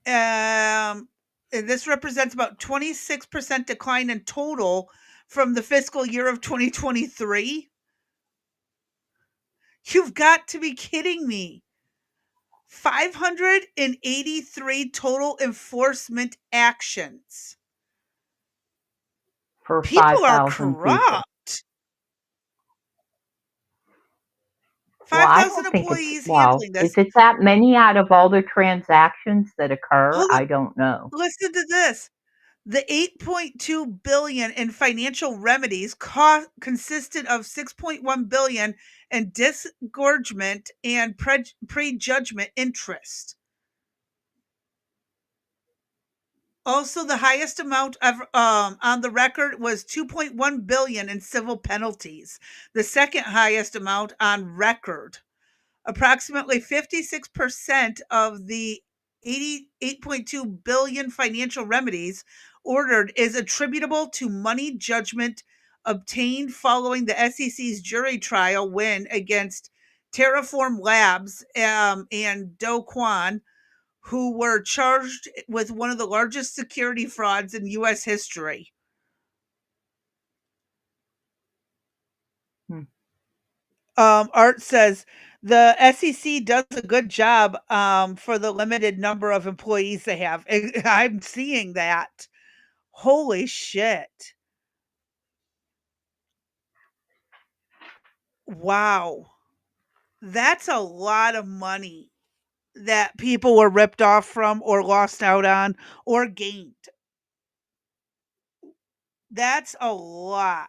And this represents about 26% decline in total from the fiscal year of 2023. You've got to be kidding me. 583 total enforcement actions. For People are 5,000 people. corrupt. Well, I 5,000 don't think it's, employees well, handling if this. it's that many out of all the transactions that occur, Hold on. I don't know. Listen to this. The 8.2 billion in financial remedies consisted of 6.1 billion in disgorgement and prejudgment interest. Also, the highest amount ever on the record was 2.1 billion in civil penalties. The second highest amount on record. Approximately 56% of the 88.2 billion financial remedies ordered is attributable to money judgment obtained following the SEC's jury trial win against Terraform Labs and Do Kwon, who were charged with one of the largest security frauds in U.S. history. Art says the SEC does a good job for the limited number of employees they have. I'm seeing that. Holy shit. Wow. That's a lot of money that people were ripped off from or lost out on or gained. That's a lot.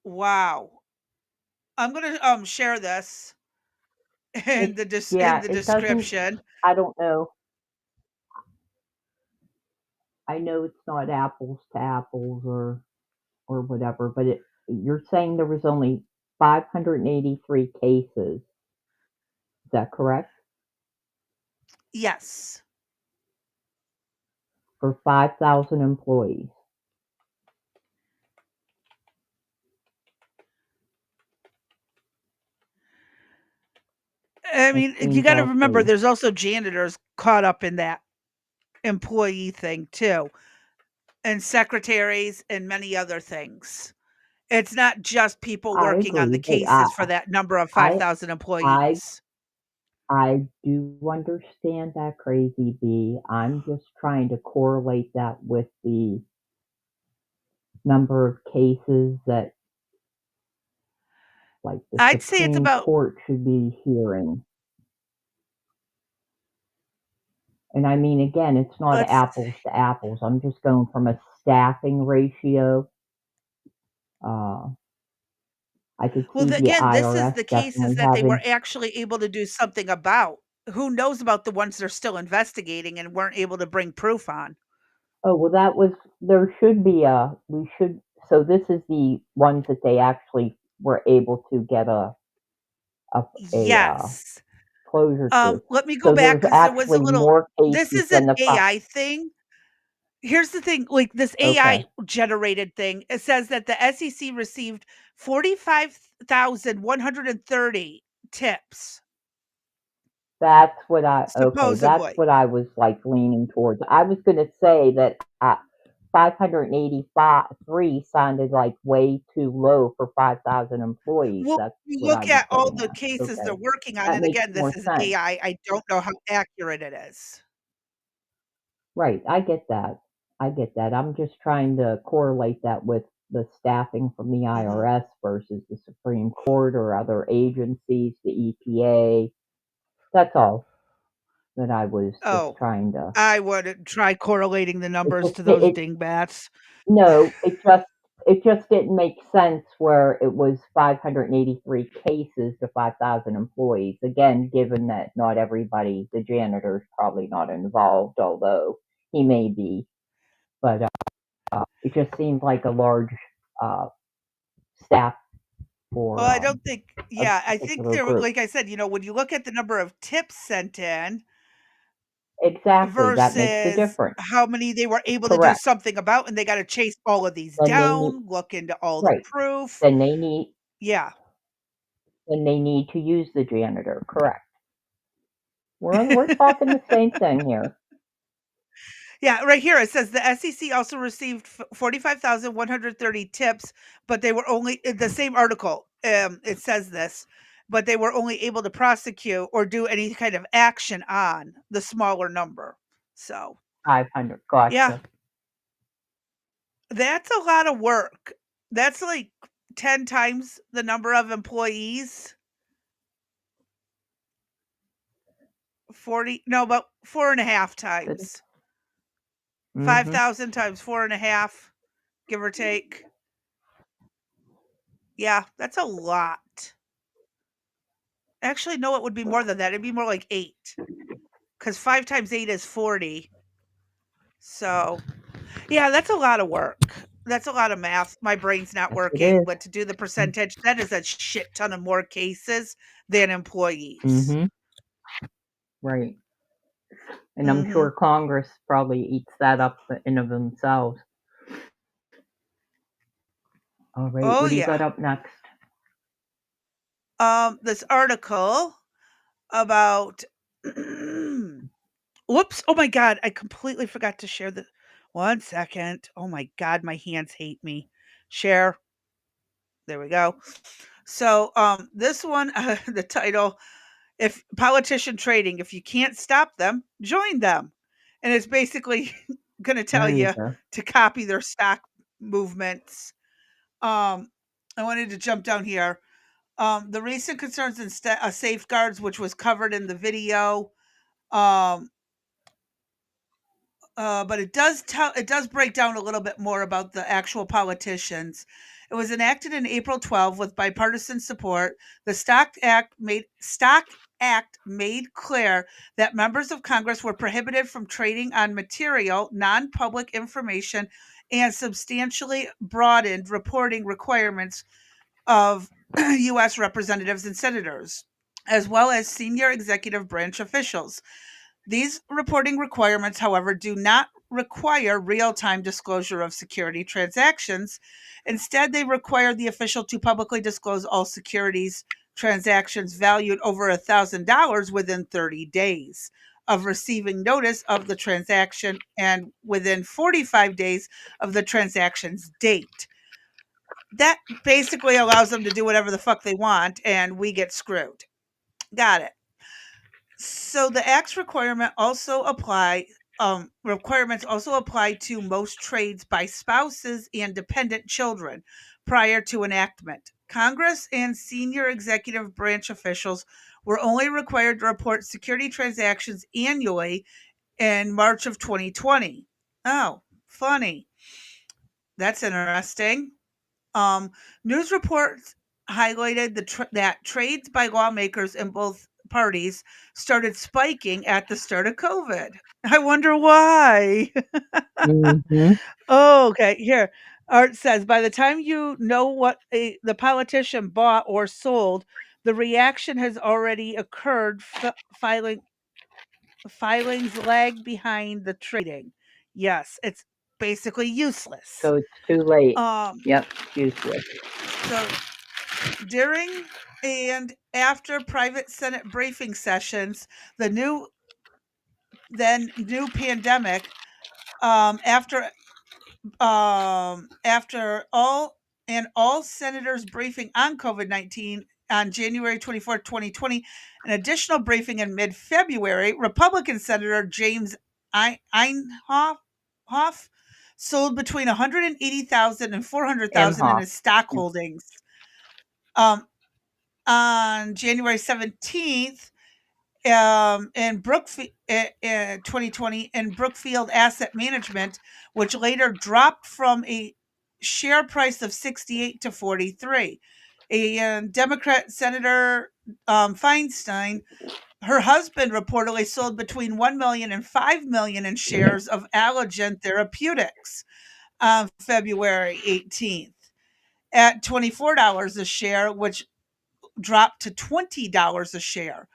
Wow. I'm going to share this in Yeah, the it doesn't, description. I don't know. I know it's not apples to apples or whatever, but you're saying there was only 583 cases. Is that correct? Yes. For 5,000 employees. I That mean, you seems got to remember awfully. there's also janitors caught up in that employee thing too, and secretaries and many other things. It's not just people I working on the agree, but cases for that number of I 5,000 I employees. I do understand that, Crazy Bee. I'm just trying to correlate that with the number of cases that, like, the I'd say it's Supreme about, Court should be hearing. And I mean, again, it's not let's, apples to apples. I'm just going from a staffing ratio. Uh, I could well, see the again, this is IRS the cases definitely that they were having. actually able to do something about. Who knows about the ones they're still investigating and weren't able to bring proof on? Oh, well, there should be so this is the ones that they actually were able to get a Yes. closure to. Let me go So back there's because there was a actually little, more this cases is an than the AI thing. Here's the thing, like this AI okay. generated thing, it says that the SEC received 45,130 tips, That's supposedly. what I was like leaning towards. I was going to say that 583 sounded like way too low for 5,000 employees. Well, That's you what I look was at all getting the at. cases they're Okay. working on, That and makes again, this more is sense. AI. I don't know how accurate it is. Right. I get that. I get that. I'm just trying to correlate that with the staffing from the Mhm. IRS versus the Supreme Court or other agencies, the EPA. That's all that I was just Oh, trying to. I wouldn't try correlating the It numbers just to those it dingbats. no, it just didn't make sense where it was 583 cases to 5,000 employees. Again, given that not everybody, the janitor's probably not involved, although he may be, but it just seemed like a large uh, staff Well, for I don't think, a yeah, I think particular there were, group. like I said, when you look at the number of tips sent in Exactly, that makes a versus difference. how many they were able to do Correct. something about, and they got to chase all of these Then they need down, look into all the right. proof. Then they need Yeah. then they need to use the janitor. Correct. We're talking the same thing here. Yeah, right here it says the SEC also received 45,130 tips, but they were only in the same article. It says this, but they were only able to prosecute or do any kind of action on the smaller number. So, 500. yeah, Gotcha. that's a lot of work. That's like 10 times the number of employees. 40, no, about 4.5 times. Mm-hmm. 5,000 times 4.5, give or take. Yeah, that's a lot. Actually, no, it would be more than that. It'd be more like 8, because 5 times 8 is 40. So, yeah, that's a lot of work. That's a lot of math. My brain's not Yes, it working, is. but to do the percentage, that is a shit ton of more cases than employees. Mm-hmm. Right. And I'm Mhm. sure Congress probably eats that up in of themselves. All right. Oh, What do you yeah. got up next? This article about whoops, oh my god, I completely forgot to share the 1 second. Oh my god, my hands hate me. Share. There we go. So, this one, the title, "If Politician Trading, if you can't stop them, join them." And it's basically gonna tell There you you go. to copy their stock movements. Um, I wanted to jump down here. The recent concerns and safeguards, which was covered in the video, um, but it does break down a little bit more about the actual politicians. It was enacted in April 12 with bipartisan support. The Stock Act made clear that members of Congress were prohibited from trading on material, non-public information, and substantially broadened reporting requirements of U.S. representatives and senators, as well as senior executive branch officials. These reporting requirements, however, do not require real-time disclosure of security transactions. Instead, they require the official to publicly disclose all securities transactions valued over $1,000 within 30 days of receiving notice of the transaction and within 45 days of the transaction's date. That basically allows them to do whatever the fuck they want, and we get screwed. Got it. So the Act's requirements also apply to most trades by spouses and dependent children prior to enactment. Congress and senior executive branch officials were only required to report security transactions annually in March of 2020. Oh, funny. That's interesting. Um, News reports highlighted that trades by lawmakers in both parties started spiking at the start of COVID. I wonder why. Mm-hmm. Oh, okay. Here, Art says by the time you know what the politician bought or sold, the reaction has already occurred. Filings lag behind the trading. Yes, it's basically useless. So it's too late. Um, Yep, useless. so during and after private Senate briefing sessions, the new pandemic, after all senators briefing on COVID-19 on January 24th, 2020, an additional briefing in mid-February, Republican Senator James Einhoff sold between 180,000 and 400,000 in Imhoff. his stock holdings. On January 17th, in Brookfield, 2020, in Brookfield Asset Management, which later dropped from a share price of 68 to 43. A Democrat Senator Feinstein, her husband reportedly sold between 1 million and 5 million in shares of Allergen Therapeutics on February 18th at $24 a share, which dropped to $20 a share.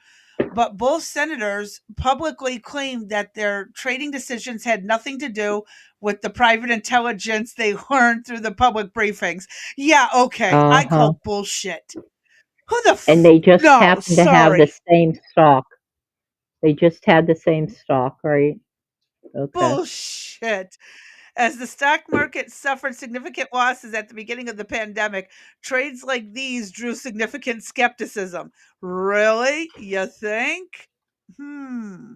But both senators publicly claimed that their trading decisions had nothing to do with the private intelligence they learned through the public briefings. Yeah, okay, I Uh-huh. call bullshit. Who the And they just no, happen to have the sorry. same stock. They just had the same stock, right? Okay. Bullshit. As the stock market suffered significant losses at the beginning of the pandemic, trades like these drew significant skepticism. Really? You think? Hmm.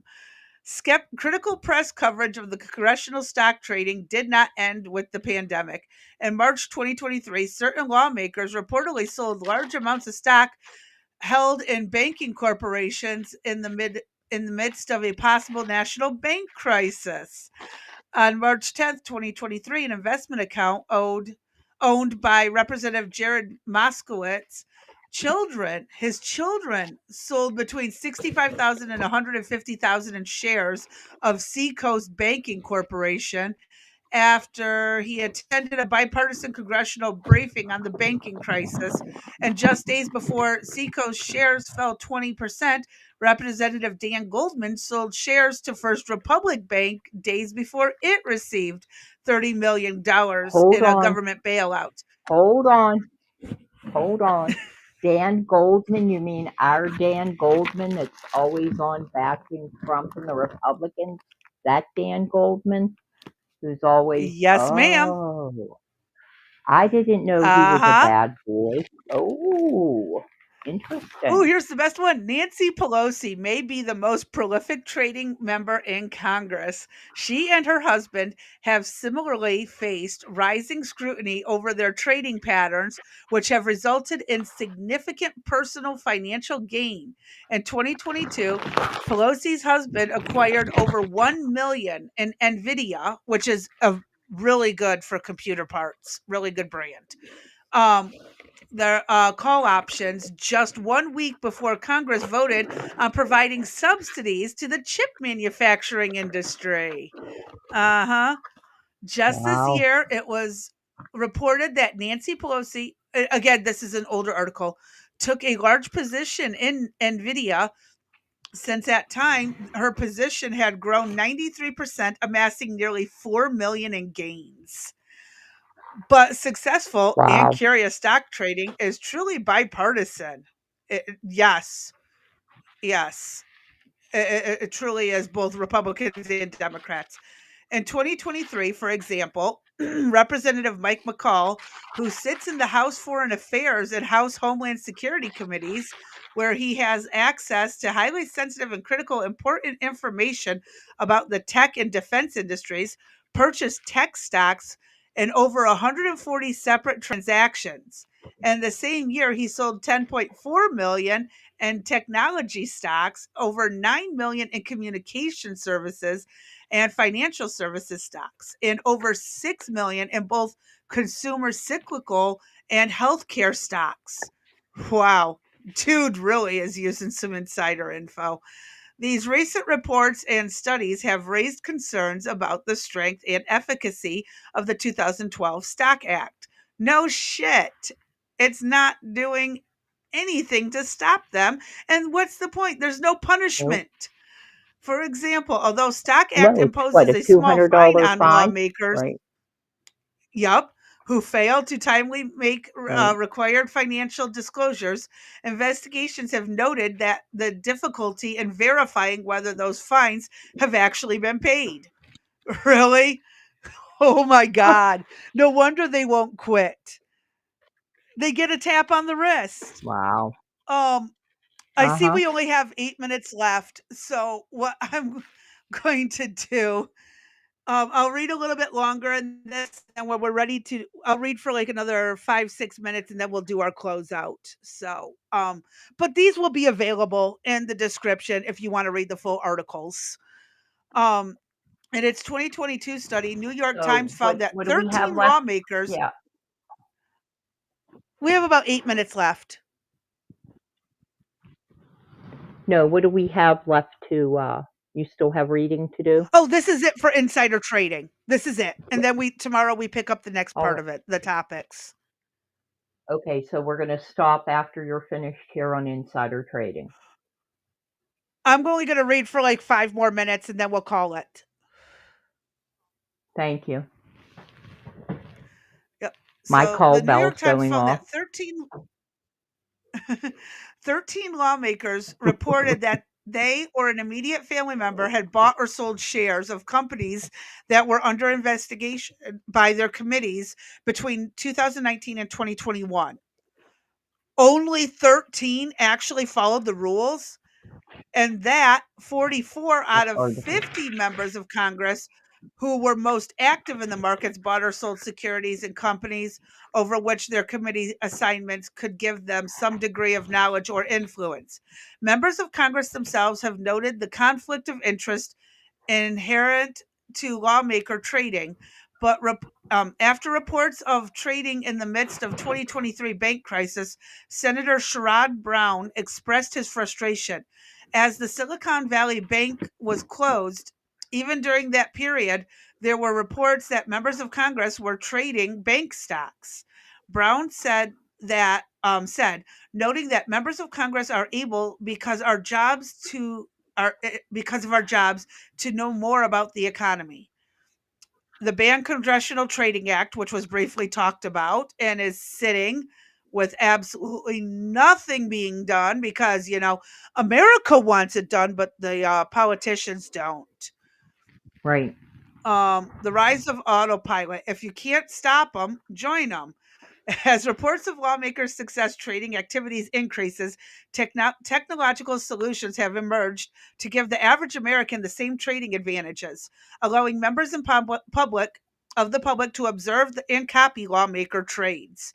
Critical press coverage of the congressional stock trading did not end with the pandemic. In March 2023, certain lawmakers reportedly sold large amounts of stock held in banking corporations in the midst of a possible national bank crisis. On March 10th, 2023, an investment account owned by Representative Jared Moskowitz his children sold between 65,000 and 150,000 in shares of Seacoast Banking Corporation after he attended a bipartisan congressional briefing on the banking crisis. And just days before Seacoast shares fell 20%, Representative Dan Goldman sold shares to First Republic Bank days before it received $30 million Hold in a on. government bailout. Hold on. Hold on. Dan Goldman, you mean our Dan Goldman that's always on backing Trump and the Republicans? That Dan Goldman who's always, Yes, ma'am. oh, I didn't know he Uh was a huh. bad boy. Oh, Oh, interesting. here's the best one. Nancy Pelosi may be the most prolific trading member in Congress. She and her husband have similarly faced rising scrutiny over their trading patterns, which have resulted in significant personal financial gain. In 2022, Pelosi's husband acquired over 1 million in Nvidia, which is a really good for computer parts, really good brand. Um, their call options just 1 week before Congress voted on providing subsidies to the chip manufacturing industry. Uh huh. Just this Wow. year, it was reported that Nancy Pelosi, again, this is an older article, took a large position in NVIDIA. Since that time, her position had grown 93%, amassing nearly 4 million in gains. But successful and Wow. curious stock trading is truly bipartisan. Yes, yes. It truly is both Republicans and Democrats. In 2023, for example, Representative Mike McCall, who sits in the House Foreign Affairs and House Homeland Security committees, where he has access to highly sensitive and critical important information about the tech and defense industries, purchased tech stocks in over 140 separate transactions. And the same year, he sold 10.4 million in technology stocks, over 9 million in communication services and financial services stocks, and over 6 million in both consumer cyclical and healthcare stocks. Wow. Dude really is using some insider info. These recent reports and studies have raised concerns about the strength and efficacy of the 2012 Stock Act. No shit. It's not doing anything to stop them. And what's the point? There's no Nope. punishment. For example, although Stock Act No, it's what, imposes a a small fine $200 on fine? lawmakers, Right. yup, who failed to timely make Right. required financial disclosures, investigations have noted that the difficulty in verifying whether those fines have actually been paid. Really? Oh my God. No wonder they won't quit. They get a tap on the wrist. Wow. Um, I see Uh-huh. we only have 8 minutes left. So, what I'm going to do, I'll read a little bit longer in this, and when we're ready to, I'll read for like another 5, 6 minutes, and then we'll do our closeout. So, but these will be available in the description if you want to read the full articles. Um, in its 2022 study, New York So Times found that what do we have 13 left? lawmakers. Yeah. We have about 8 minutes left. No, what do we have left to you still have reading to do? Oh, this is it for insider trading. This is it, and then tomorrow we pick up the next All part right. of it, the topics. Okay, so we're going to stop after you're finished here on insider trading. I'm only going to read for like 5 more minutes, and then we'll call it. Thank you. Yep. My So call the New York bell's Times going found off. that 13 lawmakers reported that they or an immediate family member had bought or sold shares of companies that were under investigation by their committees between 2019 and 2021. Only 13 actually followed the rules, and that 44 out That's of hard to 50 members of Congress who were most active in the markets bought or sold securities in companies over which their committee assignments could give them some degree of knowledge or influence. Members of Congress themselves have noted the conflict of interest inherent to lawmaker trading, but after reports of trading in the midst of 2023 bank crisis, Senator Sherrod Brown expressed his frustration. As the Silicon Valley Bank was closed, even during that period, there were reports that members of Congress were trading bank stocks. Brown said, noting that members of Congress are able because of our jobs to know more about the economy. The Banned Congressional Trading Act, which was briefly talked about and is sitting with absolutely nothing being done because, America wants it done, but the politicians don't. Right. The rise of autopilot. If you can't stop them, join them. As reports of lawmakers' success trading activities increases, technological solutions have emerged to give the average American the same trading advantages, allowing members and public to observe and copy lawmaker trades.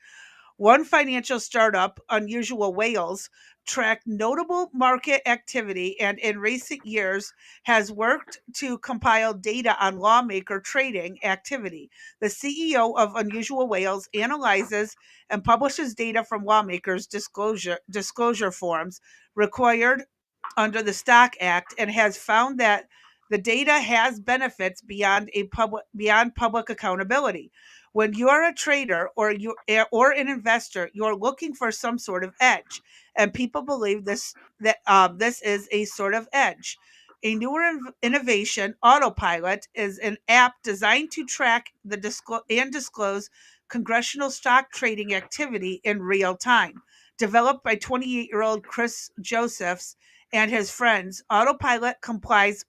One financial startup, Unusual Whales, tracked notable market activity and in recent years has worked to compile data on lawmaker trading activity. The CEO of Unusual Whales analyzes and publishes data from lawmakers' disclosure forms required under the Stock Act and has found that the data has benefits beyond public accountability. When you are a trader or an investor, you're looking for some sort of edge, and people believe this is a sort of edge. A newer innovation, Autopilot, is an app designed to track and disclose congressional stock trading activity in real time. Developed by 28-year-old Chris Josephs and his friends, Autopilot compiles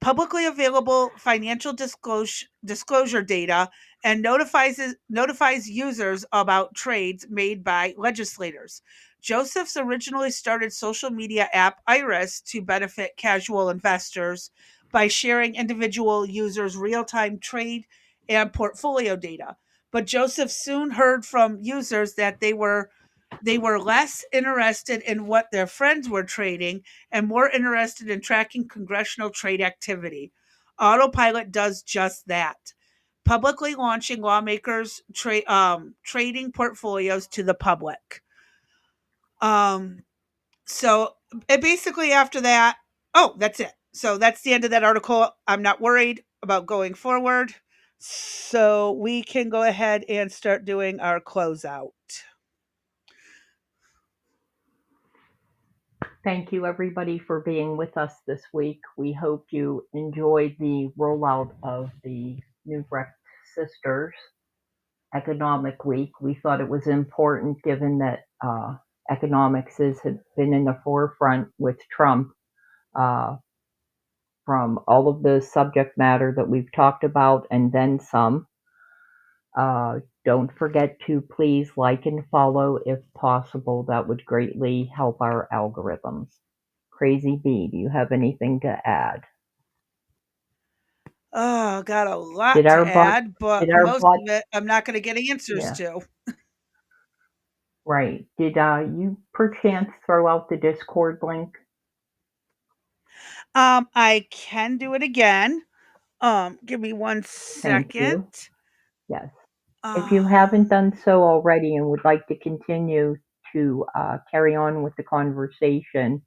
publicly available financial disclosure data, and notifies users about trades made by legislators. Joseph's originally started social media app Iris to benefit casual investors by sharing individual users' real-time trade and portfolio data. But Joseph soon heard from users that they were less interested in what their friends were trading and more interested in tracking congressional trade activity. Autopilot does just that, publicly launching lawmakers' trading portfolios to the public. Um, so it basically after that, oh, that's it. So that's the end of that article. I'm not worried about going forward. So we can go ahead and start doing our closeout. Thank you, everybody, for being with us this week. We hope you enjoyed the rollout of the new Brecht Sisters Economic Week. We thought it was important given that economics has been in the forefront with Trump uh, from all of the subject matter that we've talked about and then some. Don't forget to please like and follow if possible. That would greatly help our algorithms. Crazy Bee, do you have anything to add? Oh, got a lot Did to our bot, add, but did our most bot, of it I'm not going to get answers yeah, to. right. Did you perchance throw out the Discord link? I can do it again. Give me one Thank second. you. Yes. If you Uh, haven't done so already and would like to continue to carry on with the conversation,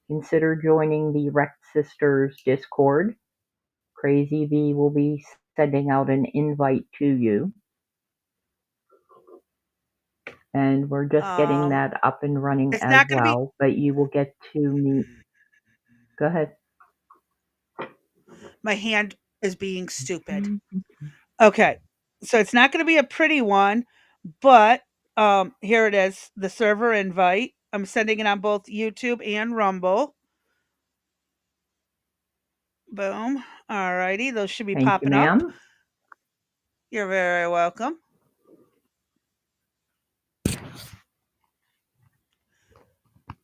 consider joining the Rect Sisters Discord. Crazy V will be sending out an invite to you. And we're just getting um, that up and running it's as not going to be. well, but you will get to meet. Go ahead. My hand is being stupid. Okay, so it's not going to be a pretty one, but here it is, the server invite. I'm sending it on both YouTube and Rumble. Boom. All righty, those should be Thank you, popping up. ma'am. You're very welcome.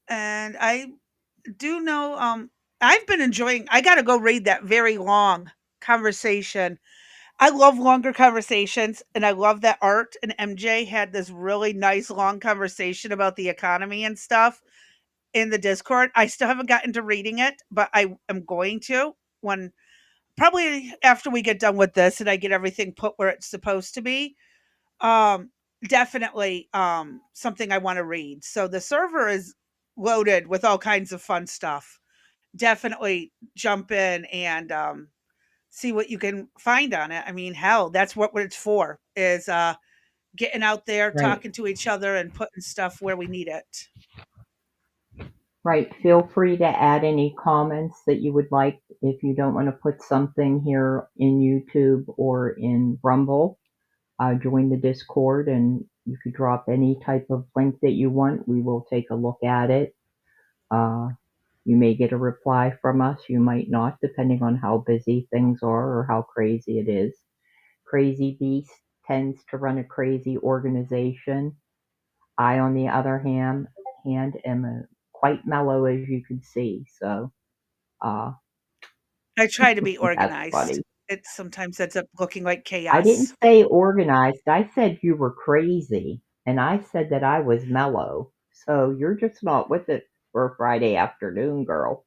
And I do know I've been enjoying I got to go read that very long conversation. I love longer conversations and I love that Art and MJ had this really nice long conversation about the economy and stuff in the Discord. I still haven't gotten to reading it, but I am going to when probably after we get done with this and I get everything put where it's supposed to be. Um Definitely something I want to read. So the server is loaded with all kinds of fun stuff. Definitely jump in and see what you can find on it. I mean, hell, that's what it's for is getting out there, Right. talking to each other and putting stuff where we need it. Right. Feel free to add any comments that you would like if you don't want to put something here in YouTube or in Rumble. Join the Discord and you could drop any type of link that you want. We will take a look at it. You may get a reply from us. You might not, depending on how busy things are or how crazy it is. Crazy Beast tends to run a crazy organization. I, on the other hand, am quite mellow, as you can see. So uh, I try to be that's organized. funny. It sometimes ends up looking like I didn't chaos. say organized. I said you were crazy, and I said that I was mellow. So you're just not with it for a Friday afternoon, girl.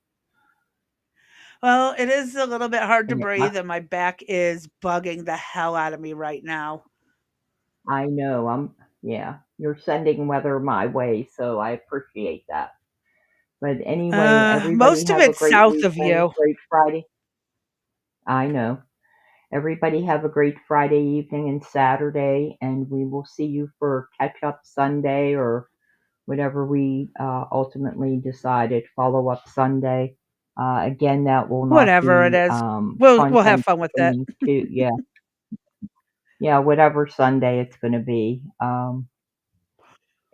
Well, it is a little bit hard to And it breathe, must. and my back is bugging the hell out of me right now. I know. Yeah. You're sending weather my way, so I appreciate that. But anyway, everybody Most of have a it's great south of weekend, you. great Friday. I know. Everybody have a great Friday evening and Saturday, and we will see you for catch up Sunday or whatever we ultimately decided, follow up Sunday. Again, that will not Whatever it be is. We'll have content fun with it. pertaining to, yeah, whatever Sunday it's going to be.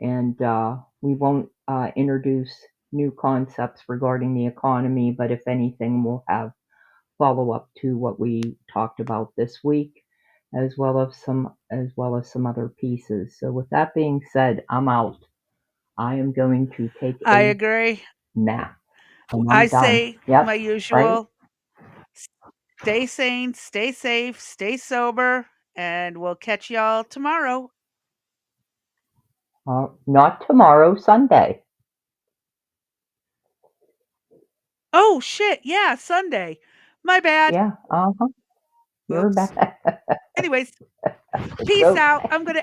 And we won't introduce new concepts regarding the economy, but if anything, we'll have follow-up to what we talked about this week, as well as some other pieces. So with that being said, I'm out. I am going to take I a agree. nap, and I I'm done. say Yep, my right? usual, stay sane, stay safe, stay sober, and we'll catch y'all tomorrow. Not tomorrow, Sunday. Oh, shit. Yeah, Sunday. My bad. Yeah, uh-huh. You're Oops. back. Anyways, peace So out. I'm going to